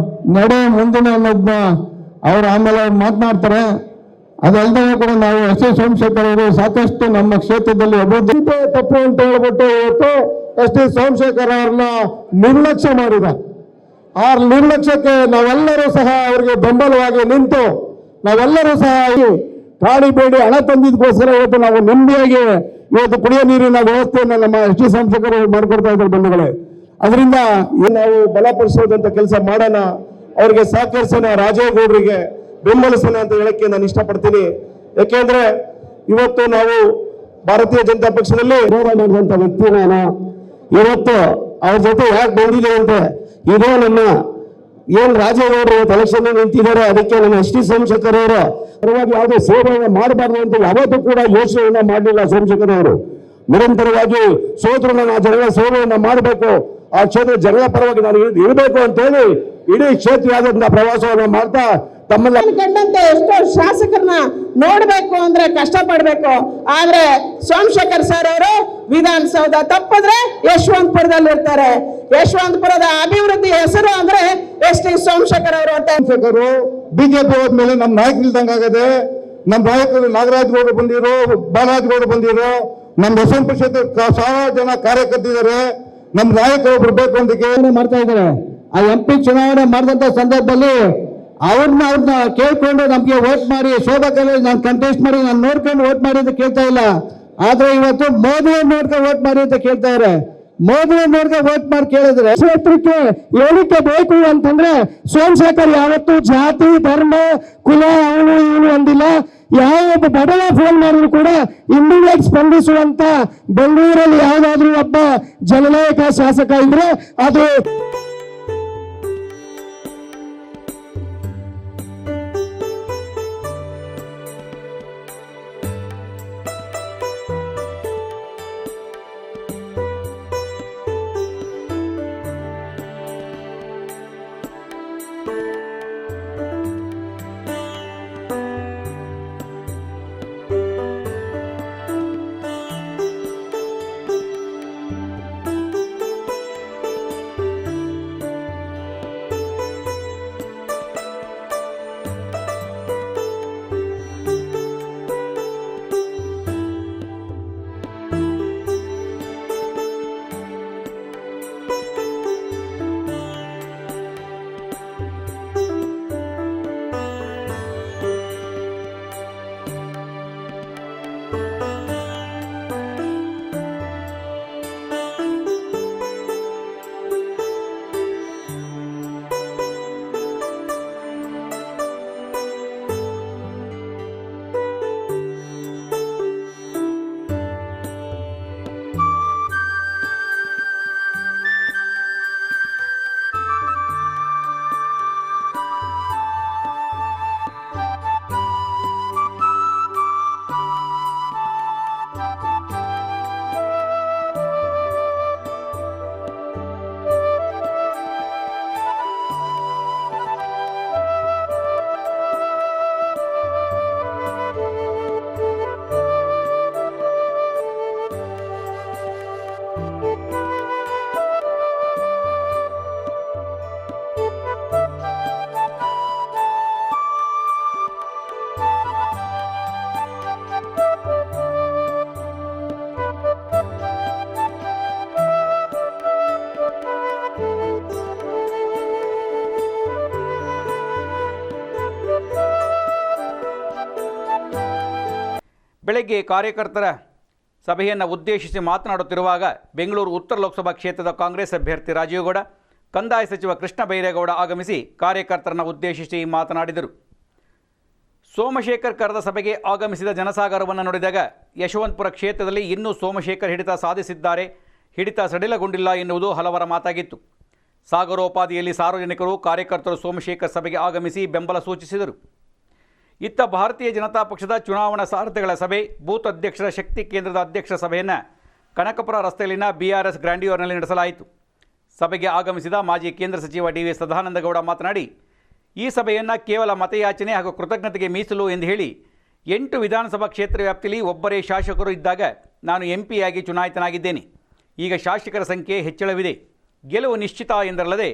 ನಡೆ ಮುಂದಿನ ಅನ್ನೋದನ್ನ ಅವರು ಆಮೇಲೆ ಮಾತನಾಡ್ತಾರೆ. ಅದಲ್ಲದೆ ಕೂಡ ನಾವು ಎಸ್.ಟಿ. ಸೋಮಶೇಖರ್ ಅವರು ಸಾಕಷ್ಟು ನಮ್ಮ ಕ್ಷೇತ್ರದಲ್ಲಿ ಅಭಿವೃದ್ಧಿ ತಪ್ಪು ಅಂತ ಹೇಳ್ಬಿಟ್ಟು ಇವತ್ತು ಎಸ್.ಟಿ. ಸೋಮಶೇಖರ್ ಅವ್ರನ್ನ ನಿರ್ಲಕ್ಷ್ಯ ಮಾಡಿದ. ಆ ನಿರ್ಲಕ್ಷ್ಯಕ್ಕೆ ನಾವೆಲ್ಲರೂ ಸಹ ಅವರಿಗೆ ಬೆಂಬಲವಾಗಿ ನಿಂತು ನಾವೆಲ್ಲರೂ ಸಹ ಕಾಡಿಬೇಡಿ ಹಣ ತಂದಿದ್ದಕ್ಕೋಸ್ಕರ ಇವತ್ತು ನಾವು ನೆಮ್ಮದಿಯಾಗಿ ಇವತ್ತು ಕುಡಿಯೋ ನೀರಿನ ವ್ಯವಸ್ಥೆಯನ್ನು ನಮ್ಮ ಎಸ್.ಟಿ. ಸೋಮಶೇಖರ್ ಅವರು ಮಾಡಿಕೊಡ್ತಾ ಇದ್ದಾರೆ ಬಂಧುಗಳೇ. ಅದರಿಂದ ನಾವು ಬಲಪಡಿಸೋದಂತ ಕೆಲಸ ಮಾಡೋಣ, ಅವ್ರಿಗೆ ಸಹಕರಿಸೋಣ, ರಾಜೀವ್ ಗೌಡ್ರಿಗೆ ಬೆಂಬಲಿಸೋಣ ಅಂತ ಹೇಳಕ್ಕೆ ನಾನು ಇಷ್ಟಪಡ್ತೀನಿ. ಯಾಕೆಂದ್ರೆ ಇವತ್ತು ನಾವು ಭಾರತೀಯ ಜನತಾ ಪಕ್ಷದಲ್ಲಿ ಹೋರಾಟ ಮಾಡಿದಂತ ವ್ಯಕ್ತಿ ನಾನು. ಇವತ್ತು ಅವ್ರ ಜೊತೆ ಯಾಕೆ ಬಂದಿದೆ ಅಂತ ಇದೇ ನಮ್ಮ ಏನ್ ರಾಜೀವ್ ಗೌಡ್ರು ಎಲೆಕ್ಷನ್ ನಿಂತಿದ್ದಾರೆ, ಅದಕ್ಕೆ ನಮ್ಮ ಎಸ್.ಟಿ. ಸೋಮಶೇಖರ್ ಅವರು ಪರವಾಗಿ ಯಾವುದೇ ಸೇವೆಯನ್ನು ಮಾಡಬಾರ್ದು ಅಂತ ಯಾವತ್ತೂ ಕೂಡ ಯೋಚನೆಯನ್ನ ಮಾಡಲಿಲ್ಲ. ಸೋಮಶೇಖರ್ ಅವರು ನಿರಂತರವಾಗಿ ಸೋದರನ ಜನಗಳ ಸೇವೆಯನ್ನ ಮಾಡಬೇಕು, ಆ ಕ್ಷೇತ್ರ ಜನಗಳ ಪರವಾಗಿ ನಾನು ಇರಬೇಕು ಅಂತ ಹೇಳಿ ಇಡೀ ಕ್ಷೇತ್ರವಾದಂತಹ ಪ್ರವಾಸವನ್ನು ಮಾಡ್ತಾ ತಮ್ಮನ್ನ ಕಂಡಂತೆ ಎಷ್ಟೋ ಶಾಸಕರನ್ನ ನೋಡ್ಬೇಕು ಅಂದ್ರೆ ಕಷ್ಟ ಪಡ್ಬೇಕು. ಆದ್ರೆ ಸೋಮಶೇಖರ್ ಸರ್ ಅವರು ವಿಧಾನಸೌಧ ತಪ್ಪಿದ್ರೆ ಯಶವಂತಪುರದಲ್ಲಿ ಇರ್ತಾರೆ. ಯಶವಂತಪುರದ ಅಭಿವೃದ್ಧಿ ಹೆಸರು ಅಂದ್ರೆ ಎಸ್.ಟಿ. ಸೋಮಶೇಖರ್ ಅವರು ಅಂತ. ಸೋಮಶೇಖರ್ ಬಿಜೆಪಿ ಹೋದ್ಮೇಲೆ ನಮ್ಮ ನಾಯಕ ಇಲ್ದಂಗಾಗದೆ. ನಮ್ಮ ನಾಯಕರು ನಾಗರಾಜ್ ಗೌಡ ಬಂದಿರೋ, ಬಾಲರಾಜ್ ಗೌಡ ಬಂದಿರೋ, ನಮ್ಮ ಯಶವಂತಪುರ ಕ್ಷೇತ್ರ 1000 ಜನ ಕಾರ್ಯಕರ್ತಿದ್ದಾರೆ. ನಮ್ಮ ನಾಯಕರು ಒಬ್ರು ಬೇಕು ಅಂತ ಮಾಡ್ತಾ ಇದ್ದಾರೆ. ಆ MP ಚುನಾವಣೆ ಮಾಡಿದಂತ ಸಂದರ್ಭದಲ್ಲಿ ಅವ್ರನ್ನ ಕೇಳ್ಕೊಂಡು ನಮ್ಗೆ ವೋಟ್ ಮಾಡಿ, ಶೋಭಾ ಕಾಲೇಜ್ ನಾನು ಕಂಟೆಸ್ಟ್ ಮಾಡಿ ನಾನು ನೋಡ್ಕೊಂಡು ವೋಟ್ ಮಾಡಿ ಅಂತ ಕೇಳ್ತಾ ಇಲ್ಲ. ಆದ್ರೆ ಇವತ್ತು ಮೋದಿ ನೋಡ್ಕೊಂಡು ವೋಟ್ ಮಾಡಿ ಅಂತ ಕೇಳ್ತಾ ಇದ್ದಾರೆ. ಮೋದಿಯವ್ರಿಗೆ ವೋಟ್ ಮಾಡಿ ಕೇಳಿದ್ರೆ ಕ್ಷೇತ್ರಕ್ಕೆ ಹೇಳಿಕೆ ಬೇಕು ಅಂತಂದ್ರೆ ಸೋಮಶೇಖರ್ ಯಾವತ್ತೂ ಜಾತಿ ಧರ್ಮ ಕುಲ ಅವನು ಇವನು ಅಂದಿಲ್ಲ. ಯಾವ ಒಬ್ಬ ಬಡವ ಫೋನ್ ಮಾಡಿದ್ರು ಕೂಡ ಇಮಿಡಿಯೇಟ್ ಸ್ಪಂದಿಸುವಂತ ಬೆಂಗಳೂರಲ್ಲಿ ಯಾವ್ದಾದ್ರು ಒಬ್ಬ ಜನನಾಯಕ ಶಾಸಕ ಇದ್ರೆ ಅದು ಬೆಳಗ್ಗೆ ಕಾರ್ಯಕರ್ತರ ಸಭೆಯನ್ನು ಉದ್ದೇಶಿಸಿ ಮಾತನಾಡುತ್ತಿರುವಾಗ ಬೆಂಗಳೂರು ಉತ್ತರ ಲೋಕಸಭಾ ಕ್ಷೇತ್ರದ ಕಾಂಗ್ರೆಸ್ ಅಭ್ಯರ್ಥಿ ರಾಜೀವ್ ಗೌಡ, ಕಂದಾಯ ಸಚಿವ ಕೃಷ್ಣ ಬೈರೇಗೌಡ ಆಗಮಿಸಿ ಕಾರ್ಯಕರ್ತರನ್ನು ಉದ್ದೇಶಿಸಿ ಮಾತನಾಡಿದರು. ಸೋಮಶೇಖರ್ ಕರೆದ ಸಭೆಗೆ ಆಗಮಿಸಿದ ಜನಸಾಗರವನ್ನು ನೋಡಿದಾಗ ಯಶವಂತಪುರ ಕ್ಷೇತ್ರದಲ್ಲಿ ಇನ್ನೂ ಸೋಮಶೇಖರ್ ಹಿಡಿತ ಸಾಧಿಸಿದ್ದಾರೆ, ಹಿಡಿತ ಸಡಿಲಗೊಂಡಿಲ್ಲ ಎನ್ನುವುದು ಹಲವರ ಮಾತಾಗಿತ್ತು. ಸಾಗರೋಪಾದಿಯಲ್ಲಿ ಸಾರ್ವಜನಿಕರು ಕಾರ್ಯಕರ್ತರು ಸೋಮಶೇಖರ್ ಸಭೆಗೆ ಆಗಮಿಸಿ ಬೆಂಬಲ ಸೂಚಿಸಿದರು. ಇತ್ತ ಭಾರತೀಯ ಜನತಾ ಪಕ್ಷದ ಚುನಾವಣಾ ಸಾರಥಿಗಳ ಸಭೆ, ಬೂತ್ ಅಧ್ಯಕ್ಷರ ಶಕ್ತಿ ಕೇಂದ್ರದ ಅಧ್ಯಕ್ಷರ ಸಭೆಯನ್ನು ಕನಕಪುರ ರಸ್ತೆಯಲ್ಲಿನ BRS ಗ್ರ್ಯಾಂಡಿಯೂರ್ನಲ್ಲಿ ನಡೆಸಲಾಯಿತು. ಸಭೆಗೆ ಆಗಮಿಸಿದ ಮಾಜಿ ಕೇಂದ್ರ ಸಚಿವ DV ಸದಾನಂದಗೌಡ ಮಾತನಾಡಿ, ಈ ಸಭೆಯನ್ನು ಕೇವಲ ಮತಯಾಚನೆ ಹಾಗೂ ಕೃತಜ್ಞತೆಗೆ ಮೀಸಲು ಎಂದು ಹೇಳಿ 8 ವಿಧಾನಸಭಾ ಕ್ಷೇತ್ರ ವ್ಯಾಪ್ತಿಯಲ್ಲಿ ಒಬ್ಬರೇ ಶಾಸಕರು ಇದ್ದಾಗ ನಾನು MP ಆಗಿ ಚುನಾಯಿತನಾಗಿದ್ದೇನೆ. ಈಗ ಶಾಸಕರ ಸಂಖ್ಯೆ ಹೆಚ್ಚಳವಿದೆ, ಗೆಲುವು ನಿಶ್ಚಿತ ಎಂದರಲ್ಲದೆ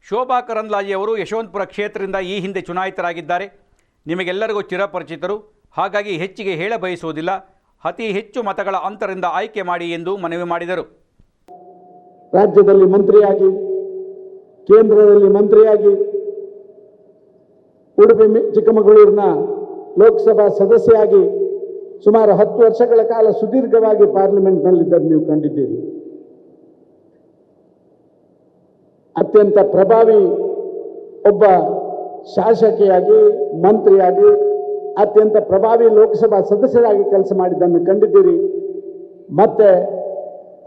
ಶೋಭಾ ಕರಂದ್ಲಾಜೆ ಅವರು ಯಶವಂತಪುರ ಕ್ಷೇತ್ರದಿಂದ ಈ ಹಿಂದೆ ಚುನಾಯಿತರಾಗಿದ್ದಾರೆ, ನಿಮಗೆಲ್ಲರಿಗೂ ಚಿರಪರಿಚಿತರು, ಹಾಗಾಗಿ ಹೆಚ್ಚಿಗೆ ಹೇಳ ಬಯಸುವುದಿಲ್ಲ, ಅತಿ ಹೆಚ್ಚು ಮತಗಳ ಅಂತರದಿಂದ ಆಯ್ಕೆ ಮಾಡಿ ಎಂದು ಮನವಿ ಮಾಡಿದರು. ರಾಜ್ಯದಲ್ಲಿ ಮಂತ್ರಿಯಾಗಿ, ಕೇಂದ್ರದಲ್ಲಿ ಮಂತ್ರಿಯಾಗಿ, ಉಡುಪಿ ಚಿಕ್ಕಮಗಳೂರಿನ ಲೋಕಸಭಾ ಸದಸ್ಯರಾಗಿ ಸುಮಾರು 10 ವರ್ಷಗಳ ಕಾಲ ಸುದೀರ್ಘವಾಗಿ ಪಾರ್ಲಿಮೆಂಟ್ನಲ್ಲಿದ್ದರು ನೀವು ಕಂಡಿದ್ದೀರಿ. ಅತ್ಯಂತ ಪ್ರಭಾವಿ ಒಬ್ಬ ಶಾಸಕಿಯಾಗಿ, ಮಂತ್ರಿಯಾಗಿ, ಅತ್ಯಂತ ಪ್ರಭಾವಿ ಲೋಕಸಭಾ ಸದಸ್ಯರಾಗಿ ಕೆಲಸ ಮಾಡಿದ್ದನ್ನು ಕಂಡಿದ್ದೀರಿ. ಮತ್ತೆ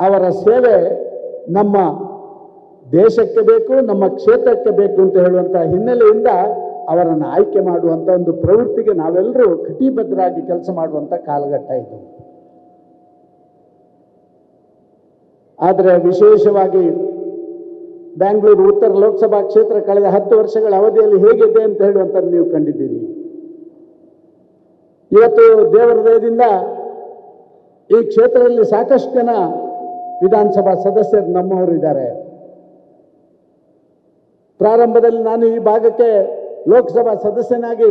ಅವರ ಸೇವೆ ನಮ್ಮ ದೇಶಕ್ಕೆ ಬೇಕು, ನಮ್ಮ ಕ್ಷೇತ್ರಕ್ಕೆ ಬೇಕು ಅಂತ ಹೇಳುವಂಥ ಹಿನ್ನೆಲೆಯಿಂದ ಅವರನ್ನು ಆಯ್ಕೆ ಮಾಡುವಂಥ ಒಂದು ಪ್ರವೃತ್ತಿಗೆ ನಾವೆಲ್ಲರೂ ಕಟಿಬದ್ಧರಾಗಿ ಕೆಲಸ ಮಾಡುವಂಥ ಕಾಲಘಟ್ಟ ಇದು. ಆದರೆ ವಿಶೇಷವಾಗಿ ಬೆಂಗಳೂರು ಉತ್ತರ ಲೋಕಸಭಾ ಕ್ಷೇತ್ರ ಕಳೆದ 10 ವರ್ಷಗಳ ಅವಧಿಯಲ್ಲಿ ಹೇಗಿದೆ ಅಂತ ಹೇಳುವಂಥ ನೀವು ಕಂಡಿದ್ದೀರಿ. ಇವತ್ತು ದೇವರ ದಯದಿಂದ ಈ ಕ್ಷೇತ್ರದಲ್ಲಿ ಸಾಕಷ್ಟು ಜನ ವಿಧಾನಸಭಾ ಸದಸ್ಯರು ನಮ್ಮವರು ಇದ್ದಾರೆ. ಪ್ರಾರಂಭದಲ್ಲಿ ನಾನು ಈ ಭಾಗಕ್ಕೆ ಲೋಕಸಭಾ ಸದಸ್ಯನಾಗಿ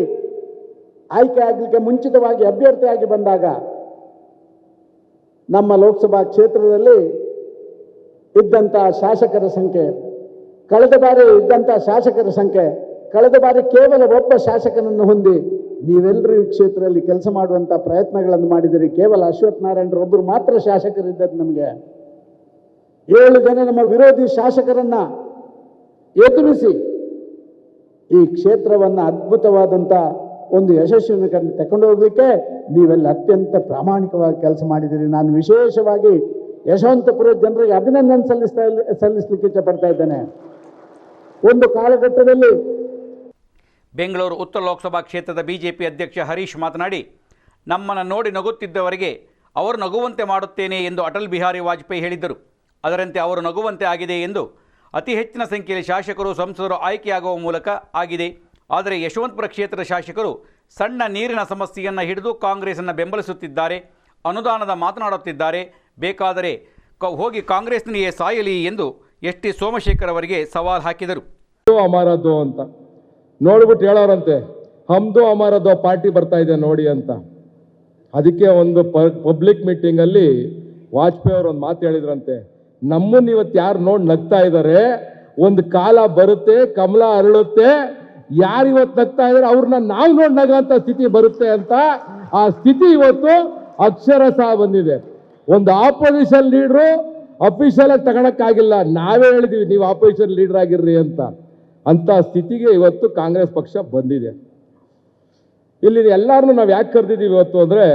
ಆಯ್ಕೆ ಆಗಲಿಕ್ಕೆ ಮುಂಚಿತವಾಗಿ ಅಭ್ಯರ್ಥಿಯಾಗಿ ಬಂದಾಗ ನಮ್ಮ ಲೋಕಸಭಾ ಕ್ಷೇತ್ರದಲ್ಲಿ ಇದ್ದಂಥ ಶಾಸಕರ ಸಂಖ್ಯೆ, ಕಳೆದ ಬಾರಿ ಇದ್ದಂಥ ಶಾಸಕರ ಸಂಖ್ಯೆ, ಕಳೆದ ಬಾರಿ ಕೇವಲ ಒಬ್ಬ ಶಾಸಕನನ್ನು ಹೊಂದಿ ನೀವೆಲ್ಲರೂ ಈ ಕ್ಷೇತ್ರದಲ್ಲಿ ಕೆಲಸ ಮಾಡುವಂಥ ಪ್ರಯತ್ನಗಳನ್ನು ಮಾಡಿದಿರಿ. ಕೇವಲ ಅಶ್ವಥ್ ನಾರಾಯಣರೊಬ್ಬರು ಮಾತ್ರ ಶಾಸಕರಿದ್ದದ್ದು ನಮಗೆ. 7 ಜನ ನಮ್ಮ ವಿರೋಧಿ ಶಾಸಕರನ್ನ ಎದುರಿಸಿ ಈ ಕ್ಷೇತ್ರವನ್ನು ಅದ್ಭುತವಾದಂಥ ಒಂದು ಯಶಸ್ವಿನ ತಕೊಂಡು ಹೋಗ್ಲಿಕ್ಕೆ ನೀವೆಲ್ಲ ಅತ್ಯಂತ ಪ್ರಾಮಾಣಿಕವಾಗಿ ಕೆಲಸ ಮಾಡಿದ್ದೀರಿ. ನಾನು ವಿಶೇಷವಾಗಿ ಯಶವಂತಪುರ ಜನರಿಗೆ ಅಭಿನಂದನೆ ಸಲ್ಲಿಸಲಿಕ್ಕೆ ಇಷ್ಟಪಡ್ತಾ ಇದ್ದೇನೆ. ಒಂದು ಕಾಲಘಟ್ಟದಲ್ಲಿ ಬೆಂಗಳೂರು ಉತ್ತರ ಲೋಕಸಭಾ ಕ್ಷೇತ್ರದ ಬಿಜೆಪಿ ಅಧ್ಯಕ್ಷ ಹರೀಶ್ ಮಾತನಾಡಿ, ನಮ್ಮನ್ನು ನೋಡಿ ನಗುತ್ತಿದ್ದವರಿಗೆ ಅವರು ನಗುವಂತೆ ಮಾಡುತ್ತೇನೆ ಎಂದು ಅಟಲ್ ಬಿಹಾರಿ ವಾಜಪೇಯಿ ಹೇಳಿದ್ದರು. ಅದರಂತೆ ಅವರು ನಗುವಂತೆ ಆಗಿದೆ ಎಂದು ಅತಿ ಹೆಚ್ಚಿನ ಸಂಖ್ಯೆಯಲ್ಲಿ ಶಾಸಕರು ಸಂಸದರು ಆಯ್ಕೆಯಾಗುವ ಮೂಲಕ ಆಗಿದೆ. ಆದರೆ ಯಶವಂತಪುರ ಕ್ಷೇತ್ರದ ಶಾಸಕರು ಸಣ್ಣ ನೀರಿನ ಸಮಸ್ಯೆಯನ್ನು ಹಿಡಿದು ಕಾಂಗ್ರೆಸ್ಸನ್ನು ಬೆಂಬಲಿಸುತ್ತಿದ್ದಾರೆ, ಅನುದಾನದ ಮಾತನಾಡುತ್ತಿದ್ದಾರೆ. ಬೇಕಾದರೆ ಹೋಗಿ ಕಾಂಗ್ರೆಸ್ನಿಗೆ ಸಾಯಲಿ ಎಂದು ಎಸ್ ಟಿ ಸೋಮಶೇಖರ್ ಅವರಿಗೆ ಸವಾಲು ಹಾಕಿದರು. ಅಮಾರದ್ದು ಅಂತ ನೋಡ್ಬಿಟ್ಟು ಹೇಳೋರಂತೆ, ಹಮ್ದು ಅಮಾರದ್ದು ಪಾರ್ಟಿ ಬರ್ತಾ ಇದೆ ನೋಡಿ ಅಂತ. ಅದಕ್ಕೆ ಒಂದು ಪಬ್ಲಿಕ್ ಮೀಟಿಂಗಲ್ಲಿ ವಾಜಪೇಯಿ ಅವರು ಒಂದು ಮಾತು ಹೇಳಿದ್ರಂತೆ, ನಮ್ಮನ್ನು ಇವತ್ತು ಯಾರು ನೋಡಿ ನಗ್ತಾ ಇದ್ದಾರೆ, ಒಂದು ಕಾಲ ಬರುತ್ತೆ ಕಮಲ ಅರಳುತ್ತೆ, ಯಾರು ಇವತ್ತು ನಗ್ತಾ ಇದ್ದಾರೆ ಅವ್ರನ್ನ ನಾವು ನೋಡಿ ನಗಂತ ಸ್ಥಿತಿ ಬರುತ್ತೆ ಅಂತ. ಆ ಸ್ಥಿತಿ ಇವತ್ತು ಅಕ್ಷರಶಃ ಬಂದಿದೆ. ಒಂದು ಆಪೋಸಿಷನ್ ಲೀಡ್ರು ಅಫಿಷಿಯಲ್ ಆಗಿ ತಗೊಳಕ್ಕಾಗಿಲ್ಲ, ನಾವೇ ಹೇಳಿದೀವಿ ನೀವು ಆಪೋಸಿಷನ್ ಲೀಡರ್ ಆಗಿರ್ರಿ ಅಂತ ಸ್ಥಿತಿಗೆ ಇವತ್ತು ಕಾಂಗ್ರೆಸ್ ಪಕ್ಷ ಬಂದಿದೆ. ಇಲ್ಲಿ ಎಲ್ಲರನ್ನೂ ನಾವು ಯಾಕೆ ಕರೆದಿದ್ದೀವಿ ಇವತ್ತು ಅಂದರೆ,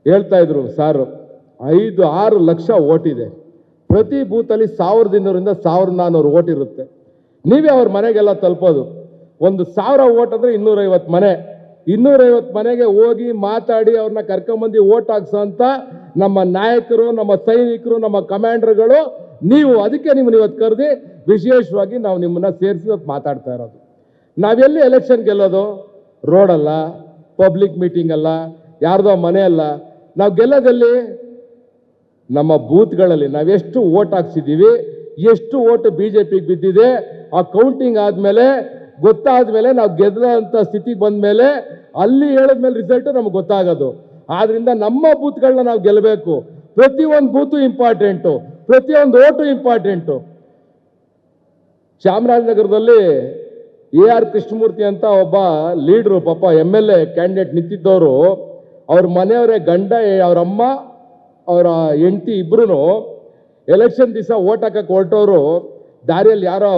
ಹೇಳ್ತಾ ಇದ್ರು ಸಾರು 5-6 ಲಕ್ಷ ಓಟ್ ಇದೆ, ಪ್ರತಿ ಬೂತಲ್ಲಿ 1200ರಿಂದ 1400 ಓಟ್ ಇರುತ್ತೆ. ನೀವೇ ಅವ್ರ ಮನೆಗೆಲ್ಲ ತಲುಪೋದು. 1000 ಓಟ್ ಅಂದರೆ 250 ಮನೆ, 250 ಮನೆಗೆ ಹೋಗಿ ಮಾತಾಡಿ ಅವ್ರನ್ನ ಕರ್ಕೊಂಬಂದು ಓಟ್ ಹಾಕ್ಸೋಂಥ ನಮ್ಮ ನಾಯಕರು, ನಮ್ಮ ಸೈನಿಕರು, ನಮ್ಮ ಕಮಾಂಡರ್ಗಳು ನೀವು. ಅದಕ್ಕೆ ನಿಮ್ಮನ್ನು ಇವತ್ತು ಕರೆದು ವಿಶೇಷವಾಗಿ ನಾವು ನಿಮ್ಮನ್ನ ಸೇರಿಸಿ ಇವತ್ತು ಮಾತಾಡ್ತಾ ಇರೋದು. ನಾವೆಲ್ಲಿ ಎಲೆಕ್ಷನ್ ಗೆಲ್ಲೋದು? ರೋಡಲ್ಲ, ಪಬ್ಲಿಕ್ ಮೀಟಿಂಗ್ ಅಲ್ಲ, ಯಾರ್ದೋ ಮನೆ ಅಲ್ಲ. ನಾವು ಗೆಲ್ಲೋದಲ್ಲಿ ನಮ್ಮ ಬೂತ್ಗಳಲ್ಲಿ ನಾವೆಷ್ಟು ಓಟ್ ಹಾಕ್ಸಿದ್ದೀವಿ, ಎಷ್ಟು ಓಟ್ BJPಗೆ ಬಿದ್ದಿದೆ, ಆ ಕೌಂಟಿಂಗ್ ಆದಮೇಲೆ ಗೊತ್ತಾದ್ಮೇಲೆ ನಾವು ಗೆದ್ದಂಥ ಸ್ಥಿತಿಗೆ ಬಂದ ಮೇಲೆ ಅಲ್ಲಿ ಹೇಳಿದ್ಮೇಲೆ ರಿಸಲ್ಟ್ ನಮ್ಗೆ ಗೊತ್ತಾಗೋದು. ಆದ್ರಿಂದ ನಮ್ಮ ಬೂತ್ಗಳನ್ನ ನಾವು ಗೆಲ್ಲಬೇಕು. ಪ್ರತಿಯೊಂದು ಬೂತು ಇಂಪಾರ್ಟೆಂಟು, ಪ್ರತಿಯೊಂದು ಓಟು ಇಂಪಾರ್ಟೆಂಟು. ಚಾಮರಾಜನಗರದಲ್ಲಿ AR ಕೃಷ್ಣಮೂರ್ತಿ ಅಂತ ಒಬ್ಬ ಲೀಡ್ರು, ಪಾಪ MLA ಕ್ಯಾಂಡಿಡೇಟ್ ನಿಂತಿದ್ದವರು, ಅವ್ರ ಮನೆಯವರೇ ಗಂಡ, ಅವ್ರ ಅಮ್ಮ, ಅವರ ಹೆಂಡತಿ ಇಬ್ರು ಎಲೆಕ್ಷನ್ ದಿವಸ ಓಟ್ ಹಾಕಕ್ಕೆ ಹೊರಟವರು ದಾರಿಯಲ್ಲಿ ಯಾರೋ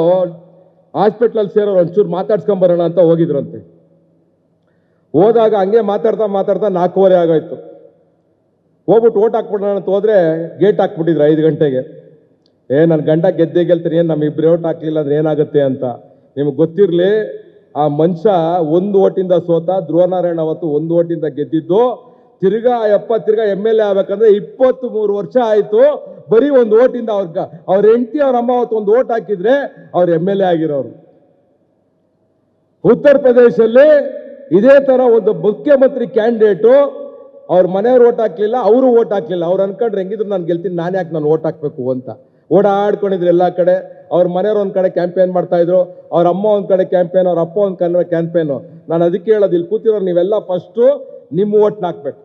ಹಾಸ್ಪಿಟ್ಲಲ್ಲಿ ಸೇರೋರು ಒಂಚೂರು ಮಾತಾಡ್ಸ್ಕೊಂಬರೋಣ ಅಂತ ಹೋಗಿದ್ರಂತೆ. ಹೋದಾಗ ಹಂಗೆ ಮಾತಾಡ್ತಾ 4:15 ಆಗೋಯ್ತು. ಹೋಗ್ಬಿಟ್ಟು ಓಟ್ ಹಾಕ್ಬಿಡೋಣ ಅಂತ ಹೋದ್ರೆ ಗೇಟ್ ಹಾಕ್ಬಿಟ್ಟಿದ್ರು 5 ಗಂಟೆಗೆ. ನನ್ನ ಗಂಡ ಗೆದ್ದೇ ಗೆಲ್ತೀನಿ, ನಮ್ಮ ಇಬ್ಬರು ಓಟ್ ಹಾಕ್ಲಿಲ್ಲ ಅಂದ್ರೆ ಏನಾಗುತ್ತೆ ಅಂತ. ನಿಮ್ಗೆ ಗೊತ್ತಿರಲಿ, ಆ ಮನುಷ್ಯ 1 ಓಟಿಂದ ಸೋತ. ಧ್ರುವನಾರಾಯಣ ಅವತ್ತು 1 ಓಟಿಂದ ಗೆದ್ದಿದ್ದು. ತಿರ್ಗಾ MLA ಆಗ್ಬೇಕಂದ್ರೆ 23 ವರ್ಷ ಆಯ್ತು. ಬರೀ 1 ಓಟಿಂದ ಅವ್ರ ಹೆಂಡತಿ ಅವ್ರ ಅಮ್ಮ ಅವತ್ತು 1 ಓಟ್ ಹಾಕಿದ್ರೆ ಅವ್ರು MLA ಆಗಿರೋರು. ಉತ್ತರ ಪ್ರದೇಶದಲ್ಲಿ ಇದೇ ತರ ಒಂದು ಮುಖ್ಯಮಂತ್ರಿ ಕ್ಯಾಂಡಿಡೇಟು, ಅವ್ರ ಮನೆಯವ್ರು ಓಟ್ ಹಾಕ್ಲಿಲ್ಲ, ಅವರು ಓಟ್ ಹಾಕ್ಲಿಲ್ಲ. ಅವ್ರು ಅನ್ಕೊಂಡ್ರೆ ಹೆಂಗಿದ್ರು ನಾನು ಗೆಲ್ತೀನಿ, ನಾನು ಯಾಕೆ ನಾನು ಓಟ್ ಹಾಕ್ಬೇಕು ಅಂತ ಓಡಾಡ್ಕೊಂಡಿದ್ರು ಎಲ್ಲ ಕಡೆ. ಅವ್ರ ಮನೆಯವ್ರು ಒಂದ್ ಕಡೆ ಕ್ಯಾಂಪೇನ್ ಮಾಡ್ತಾ ಇದ್ರು, ಅವ್ರ ಅಮ್ಮ ಒಂದ್ ಕಡೆ ಕ್ಯಾಂಪೇನ್, ಅವ್ರ ಅಪ್ಪ ಒಂದ್ ಕಡೆ ಕ್ಯಾಂಪೇನು. ನಾನು ಅದಕ್ಕೆ ಹೇಳೋದು, ಇಲ್ಲಿ ಕೂತಿರೋರು ನೀವೆಲ್ಲ ಫಸ್ಟು ನಿಮ್ಮ ಓಟ್ನ ಹಾಕ್ಬೇಕು.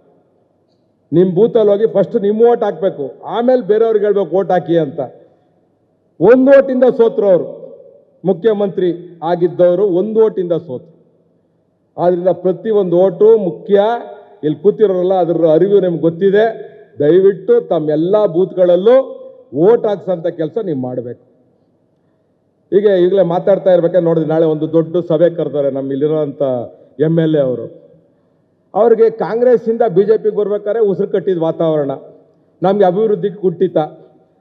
ನಿಮ್ಮ ಬೂತಲ್ಲಿ ಹೋಗಿ ಫಸ್ಟ್ ನಿಮ್ಮ ಓಟ್ ಹಾಕ್ಬೇಕು, ಆಮೇಲೆ ಬೇರೆಯವ್ರಿಗೆ ಹೇಳ್ಬೇಕು ಓಟ್ ಹಾಕಿ ಅಂತ. 1 ಓಟಿಂದ ಸೋತ್ರು ಅವರು. ಮುಖ್ಯಮಂತ್ರಿ ಆಗಿದ್ದವರು 1 ಓಟಿಂದ ಸೋತ್ರು. ಆದ್ರಿಂದ ಪ್ರತಿಯೊಂದು ಓಟು ಮುಖ್ಯ. ಇಲ್ಲಿ ಕೂತಿರೋರಲ್ಲ, ಅದರ ಅರಿವು ನಿಮ್ಗೆ ಗೊತ್ತಿದೆ. ದಯವಿಟ್ಟು ತಮ್ಮೆಲ್ಲ ಬೂತ್ಗಳಲ್ಲೂ ಓಟ್ ಹಾಕ್ಸೋಂಥ ಕೆಲಸ ನೀವು ಮಾಡಬೇಕು. ಈಗಲೇ ಮಾತಾಡ್ತಾ ಇರ್ಬೇಕಾದ್ರೆ ನೋಡಿದ್ರೆ ನಾಳೆ ಒಂದು ದೊಡ್ಡ ಸಭೆ ಕರೆದಾರೆ ನಮ್ಮ ಇಲ್ಲಿರೋಂಥ MLA ಅವರು. ಅವ್ರಿಗೆ ಕಾಂಗ್ರೆಸ್ಸಿಂದ BJPಗೆ ಬರ್ಬೇಕಾದ್ರೆ ಉಸಿರು ಕಟ್ಟಿದ ವಾತಾವರಣ, ನಮಗೆ ಅಭಿವೃದ್ಧಿ ಕುಂಠಿತ,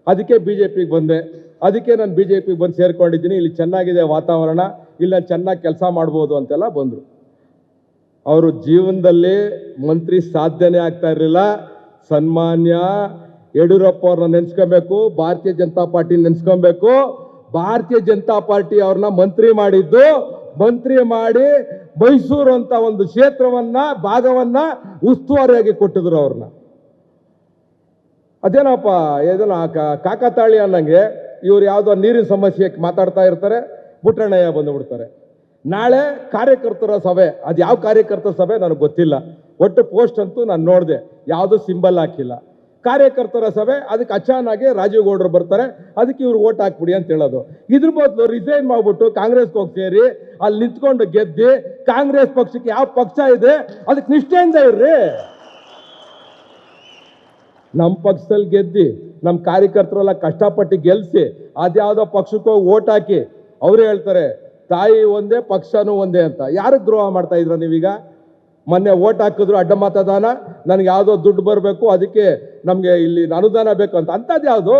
ಅದಕ್ಕೆ BJPಗೆ ಬಂದೆ, ಅದಕ್ಕೆ ನಾನು BJPಗೆ ಬಂದು ಸೇರ್ಕೊಂಡಿದ್ದೀನಿ, ಇಲ್ಲಿ ಚೆನ್ನಾಗಿದೆ ವಾತಾವರಣ, ಇಲ್ಲಿ ನಾನು ಚೆನ್ನಾಗಿ ಕೆಲಸ ಮಾಡ್ಬೋದು ಅಂತೆಲ್ಲ ಬಂದರು. ಅವರು ಜೀವನದಲ್ಲಿ ಮಂತ್ರಿ ಸಾಧ್ಯನೇ ಆಗ್ತಾ ಇರಲಿಲ್ಲ. ಸನ್ಮಾನ್ಯ ಯಡಿಯೂರಪ್ಪ ಅವ್ರನ್ನ ನೆನೆಸ್ಕೊಬೇಕು, ಭಾರತೀಯ ಜನತಾ ಪಾರ್ಟಿ ನೆನೆಸ್ಕೊಬೇಕು. ಭಾರತೀಯ ಜನತಾ ಪಾರ್ಟಿ ಅವ್ರನ್ನ ಮಂತ್ರಿ ಮಾಡಿದ್ದು, ಮಂತ್ರಿ ಮಾಡಿ ಮೈಸೂರು ಅಂತ ಒಂದು ಕ್ಷೇತ್ರವನ್ನ, ಭಾಗವನ್ನ ಉಸ್ತುವಾರಿಯಾಗಿ ಕೊಟ್ಟಿದ್ರು ಅವ್ರನ್ನ. ಅದೇನಪ್ಪ ಇದನ್ನ ಕಾಕತಾಳಿ ಅನ್ನಂಗೆ ಇವ್ರು ಯಾವುದೋ ನೀರಿನ ಸಮಸ್ಯೆ ಮಾತಾಡ್ತಾ ಇರ್ತಾರೆ, ಪುಟ್ಟಣ್ಣಯ್ಯ ಬಂದುಬಿಡ್ತಾರೆ. ನಾಳೆ ಕಾರ್ಯಕರ್ತರ ಸಭೆ, ಅದು ಯಾವ ಕಾರ್ಯಕರ್ತರ ಸಭೆ ನನಗೆ ಗೊತ್ತಿಲ್ಲ. ಒಟ್ಟು ಪೋಸ್ಟ್ ಅಂತೂ ನಾನು ನೋಡಿದೆ, ಯಾವುದು ಸಿಂಬಲ್ ಹಾಕಿಲ್ಲ. ಕಾರ್ಯಕರ್ತರ ಸಭೆ, ಅದಕ್ಕೆ ಅಚಾನಾಗಿ ರಾಜೀವ್ ಗೌಡರು ಬರ್ತಾರೆ, ಅದಕ್ಕೆ ಇವ್ರು ಓಟ್ ಹಾಕ್ಬಿಡಿ ಅಂತ ಹೇಳೋದು. ಇದ್ರ ಬದಲು ರಿಸೈನ್ ಮಾಡ್ಬಿಟ್ಟು ಕಾಂಗ್ರೆಸ್ಗೆ ಹೋಗಿ ಸೇರಿ ಅಲ್ಲಿ ನಿಂತ್ಕೊಂಡು ಗೆದ್ದಿ ಕಾಂಗ್ರೆಸ್ ಪಕ್ಷಕ್ಕೆ ಯಾವ ಪಕ್ಷ ಇದೆ ಅದಕ್ಕೆ ನಿಷ್ಠೆಯಿಂದ ಇರ್ರಿ. ನಮ್ಮ ಪಕ್ಷದಲ್ಲಿ ಗೆದ್ದು ನಮ್ಮ ಕಾರ್ಯಕರ್ತರೆಲ್ಲ ಕಷ್ಟಪಟ್ಟು ಗೆಲ್ಲಿಸಿ ಅದ್ಯಾವುದೋ ಪಕ್ಷಕ್ಕೆ ಹೋಗಿ ಓಟ್ ಹಾಕಿ ಅವರೇ ಹೇಳ್ತಾರೆ ತಾಯಿ ಒಂದೇ ಪಕ್ಷನೂ ಒಂದೇ ಅಂತ. ಯಾರಿಗೆ ದ್ರೋಹ ಮಾಡ್ತಾ ಇದ್ರ ನೀವೀಗ? ಮೊನ್ನೆ ಓಟ್ ಹಾಕಿದ್ರು ಅಡ್ಡ ಮತದಾನ, ನನಗೆ ಯಾವುದೋ ದುಡ್ಡು ಬರಬೇಕು, ಅದಕ್ಕೆ ನಮಗೆ ಇಲ್ಲಿ ಅನುದಾನ ಬೇಕು ಅಂತ. ಅಂಥದ್ದು ಯಾವುದು?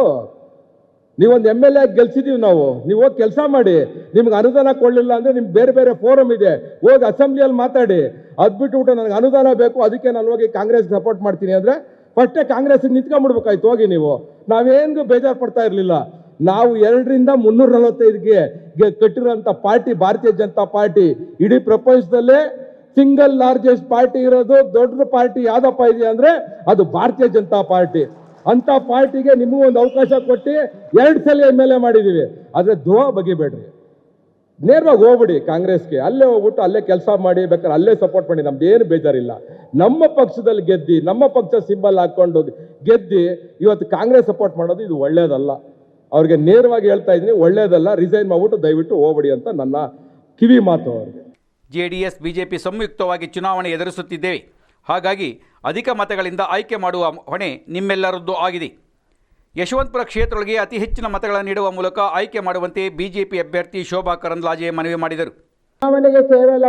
ನೀವೊಂದು MLA ಗೆಲ್ಸಿದೀವಿ ನಾವು, ನೀವು ಹೋಗಿ ಕೆಲಸ ಮಾಡಿ. ನಿಮ್ಗೆ ಅನುದಾನ ಕೊಡಲಿಲ್ಲ ಅಂದರೆ ನಿಮ್ಗೆ ಬೇರೆ ಬೇರೆ ಫೋರಮ್ ಇದೆ, ಹೋಗಿ ಅಸೆಂಬ್ಲಿಯಲ್ಲಿ ಮಾತಾಡಿ. ಅದು ಬಿಟ್ಟುಬಿಟ್ಟು ನನಗೆ ಅನುದಾನ ಬೇಕು ಅದಕ್ಕೆ ನಾನು ಹೋಗಿ ಕಾಂಗ್ರೆಸ್ ಸಪೋರ್ಟ್ ಮಾಡ್ತೀನಿ ಅಂದರೆ ಫಸ್ಟೇ ಕಾಂಗ್ರೆಸ್ಗೆ ನಿಂತ್ಕೊಂಡ್ಬಿಡ್ಬೇಕಾಯ್ತು ಹೋಗಿ ನೀವು. ನಾವೇನಿಗೂ ಬೇಜಾರು ಪಡ್ತಾ ಇರಲಿಲ್ಲ. ನಾವು 2ರಿಂದ 345ಗೆ ಕಟ್ಟಿರೋಂಥ ಪಾರ್ಟಿ ಭಾರತೀಯ ಜನತಾ ಪಾರ್ಟಿ. ಇಡೀ ಪ್ರಪಂಚದಲ್ಲೇ ಸಿಂಗಲ್ ಲಾರ್ಜೆಸ್ಟ್ ಪಾರ್ಟಿ ಇರೋದು, ದೊಡ್ಡ ಪಾರ್ಟಿ ಯಾವುದಪ್ಪ ಇದೆ ಅಂದರೆ ಅದು ಭಾರತೀಯ ಜನತಾ ಪಾರ್ಟಿ. ಅಂಥ ಪಾರ್ಟಿಗೆ ನಿಮಗೂ ಒಂದು ಅವಕಾಶ ಕೊಟ್ಟು 2 ಸಲ MLA ಮಾಡಿದ್ದೀವಿ. ಆದರೆ ದ್ರೋಹ ಬಗೆಬೇಡ್ರಿ, ನೇರವಾಗಿ ಹೋಗ್ಬಿಡಿ ಕಾಂಗ್ರೆಸ್ಗೆ. ಅಲ್ಲೇ ಹೋಗ್ಬಿಟ್ಟು ಅಲ್ಲೇ ಕೆಲಸ ಮಾಡಿ, ಬೇಕಾದ್ರೆ ಅಲ್ಲೇ ಸಪೋರ್ಟ್ ಮಾಡಿ, ನಮ್ದೇನು ಬೇಜಾರಿಲ್ಲ. ನಮ್ಮ ಪಕ್ಷದಲ್ಲಿ ಗೆದ್ದು, ನಮ್ಮ ಪಕ್ಷ ಸಿಂಬಲ್ ಹಾಕ್ಕೊಂಡು ಗೆದ್ದು ಇವತ್ತು ಕಾಂಗ್ರೆಸ್ ಸಪೋರ್ಟ್ ಮಾಡೋದು ಇದು ಒಳ್ಳೇದಲ್ಲ. ಅವ್ರಿಗೆ ನೇರವಾಗಿ ಹೇಳ್ತಾ ಇದ್ದೀನಿ, ಒಳ್ಳೇದಲ್ಲ. ರಿಸೈನ್ ಮಾಡ್ಬಿಟ್ಟು ದಯವಿಟ್ಟು ಹೋಗ್ಬಿಡಿ ಅಂತ ನನ್ನ ಕಿವಿ ಮಾತು ಅವ್ರಿಗೆ. JDS BJP ಸಂಯುಕ್ತವಾಗಿ ಚುನಾವಣೆ ಎದುರಿಸುತ್ತಿದ್ದೇವೆ. ಹಾಗಾಗಿ ಅಧಿಕ ಮತಗಳಿಂದ ಆಯ್ಕೆ ಮಾಡುವ ಹೊಣೆ ನಿಮ್ಮೆಲ್ಲರದ್ದು ಆಗಿದೆ. ಯಶವಂತಪುರ ಕ್ಷೇತ್ರಗಳಿಗೆ ಅತಿ ಹೆಚ್ಚಿನ ಮತಗಳನ್ನು ನೀಡುವ ಮೂಲಕ ಆಯ್ಕೆ ಮಾಡುವಂತೆ BJP ಅಭ್ಯರ್ಥಿ ಶೋಭಾ ಕರಂದ್ಲಾಜೆ ಮನವಿ ಮಾಡಿದರು. ಚುನಾವಣೆಗೆ ಕೇವಲ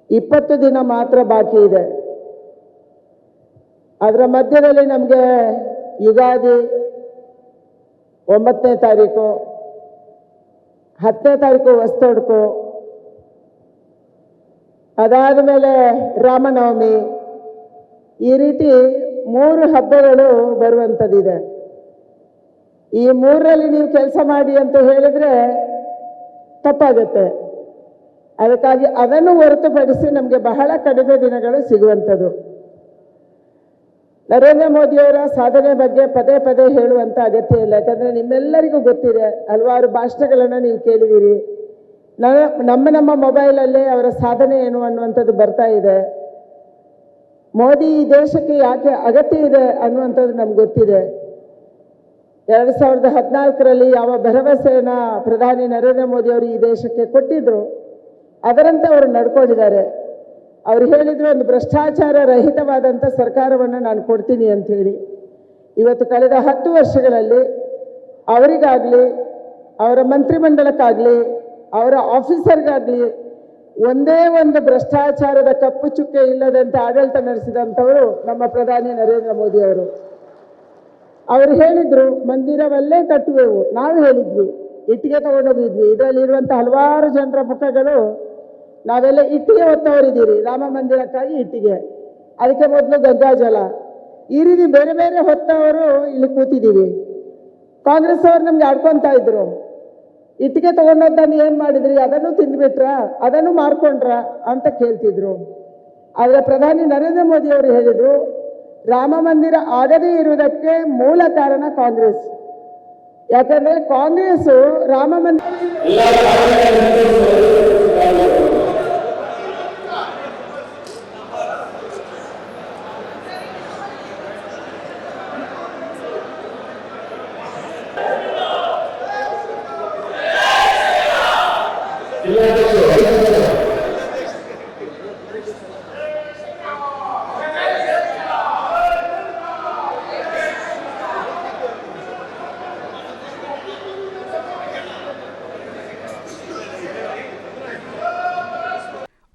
20 ದಿನ ಮಾತ್ರ ಬಾಕಿ ಇದೆ. ಅದರ ಮಧ್ಯದಲ್ಲಿ ನಮಗೆ ಯುಗಾದಿ 9ನೇ ತಾರೀಕು, 10ನೇ ತಾರೀಕು ಹೊಸತೊಡಕು, ಅದಾದ ಮೇಲೆ ರಾಮನವಮಿ, ಈ ರೀತಿ 3 ಹಬ್ಬಗಳು ಬರುವಂಥದ್ದಿದೆ. ಈ 3ರಲ್ಲಿ ನೀವು ಕೆಲಸ ಮಾಡಿ ಅಂತ ಹೇಳಿದ್ರೆ ತಪ್ಪಾಗುತ್ತೆ. ಅದಕ್ಕಾಗಿ ಅದನ್ನು ಹೊರತುಪಡಿಸಿ ನಮಗೆ ಬಹಳ ಕಡಿಮೆ ದಿನಗಳು ಸಿಗುವಂಥದ್ದು. ನರೇಂದ್ರ ಮೋದಿಯವರ ಸಾಧನೆ ಬಗ್ಗೆ ಪದೇ ಪದೇ ಹೇಳುವಂಥ ಅಗತ್ಯ ಇಲ್ಲ. ಯಾಕಂದರೆ ನಿಮ್ಮೆಲ್ಲರಿಗೂ ಗೊತ್ತಿದೆ, ಹಲವಾರು ಭಾಷಣಗಳನ್ನು ನೀವು ಕೇಳಿದ್ದೀರಿ. ನಮ್ಮ ಮೊಬೈಲಲ್ಲೇ ಅವರ ಸಾಧನೆ ಏನು ಅನ್ನುವಂಥದ್ದು ಬರ್ತಾ ಇದೆ. ಮೋದಿ ಈ ದೇಶಕ್ಕೆ ಯಾಕೆ ಅಗತ್ಯ ಇದೆ ಅನ್ನುವಂಥದ್ದು ನಮ್ಗೆ ಗೊತ್ತಿದೆ. 2014ರಲ್ಲಿ ಯಾವ ಭರವಸೆಯನ್ನು ಪ್ರಧಾನಿ ನರೇಂದ್ರ ಮೋದಿ ಅವರು ಈ ದೇಶಕ್ಕೆ ಕೊಟ್ಟಿದ್ರು ಅದರಂತೆ ಅವರು ನಡ್ಕೊಂಡಿದ್ದಾರೆ. ಅವರು ಹೇಳಿದ್ರು, ಒಂದು ಭ್ರಷ್ಟಾಚಾರ ರಹಿತವಾದಂಥ ಸರ್ಕಾರವನ್ನು ನಾನು ಕೊಡ್ತೀನಿ ಅಂಥೇಳಿ. ಇವತ್ತು ಕಳೆದ 10 ವರ್ಷಗಳಲ್ಲಿ ಅವರಿಗಾಗಲಿ, ಅವರ ಮಂತ್ರಿಮಂಡಲಕ್ಕಾಗಲಿ, ಅವರ ಆಫೀಸರ್ಗಾಗಲಿ ಒಂದೇ ಒಂದು ಭ್ರಷ್ಟಾಚಾರದ ಕಪ್ಪು ಚುಕ್ಕೆ ಇಲ್ಲದಂತೆ ಆಡಳಿತ ನಡೆಸಿದಂಥವರು ನಮ್ಮ ಪ್ರಧಾನಿ ನರೇಂದ್ರ ಮೋದಿ ಅವರು. ಅವರು ಹೇಳಿದ್ರು, ಮಂದಿರವಲ್ಲೇ ಕಟ್ಟುವೆವು. ನಾವು ಹೇಳಿದ್ವಿ, ಇಟ್ಟಿಗೆ ತಗೊಂಡೋಗಿದ್ವಿ. ಇದರಲ್ಲಿರುವಂಥ ಹಲವಾರು ಜನರ ಮುಖಗಳು ನಾವೆಲ್ಲ ಇಟ್ಟಿಗೆ ಹೊತ್ತವರಿದ್ದೀರಿ. ರಾಮ ಮಂದಿರಕ್ಕಾಗಿ ಇಟ್ಟಿಗೆ, ಅದಕ್ಕೆ ಮೊದಲು ಗಂಗಾಜಲ, ಈ ರೀತಿ ಬೇರೆ ಬೇರೆ ಹೊತ್ತವರು ಇಲ್ಲಿ ಕೂತಿದ್ದೀವಿ. ಕಾಂಗ್ರೆಸ್ ಅವರು ನಮ್ಗೆ ಆಡ್ಕೊತಾ ಇದ್ರು. ಇಟ್ಟಿಗೆ ತಗೊಂಡೋದನ್ನು ಏನು ಮಾಡಿದ್ರಿ, ಅದನ್ನು ತಿಂದ್ಬಿಟ್ರ, ಅದನ್ನು ಮಾರ್ಕೊಂಡ್ರ ಅಂತ ಕೇಳ್ತಿದ್ರು. ಆದರೆ ಪ್ರಧಾನಿ ನರೇಂದ್ರ ಮೋದಿ ಅವರು ಹೇಳಿದ್ರು, ರಾಮ ಮಂದಿರ ಆಗದೇ ಇರುವುದಕ್ಕೆ ಮೂಲ ಕಾರಣ ಕಾಂಗ್ರೆಸ್. ಯಾಕಂದ್ರೆ ಕಾಂಗ್ರೆಸ್ ರಾಮ ಮಂದಿರ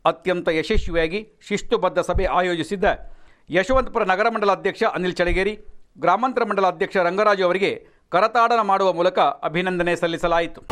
ಅತ್ಯಂತ ಯಶಸ್ವಿಯಾಗಿ ಶಿಸ್ತುಬದ್ಧ ಸಭೆ ಆಯೋಜಿಸಿದ್ದ ಯಶವಂತಪುರ ನಗರ ಮಂಡಲ ಅಧ್ಯಕ್ಷ ಅನಿಲ್ ಚಳಗೇರಿ, ಗ್ರಾಮಾಂತರ ಮಂಡಲ ಅಧ್ಯಕ್ಷ ರಂಗರಾಜು ಅವರಿಗೆ ಕರತಾಡನ ಮಾಡುವ ಮೂಲಕ ಅಭಿನಂದನೆ ಸಲ್ಲಿಸಲಾಯಿತು.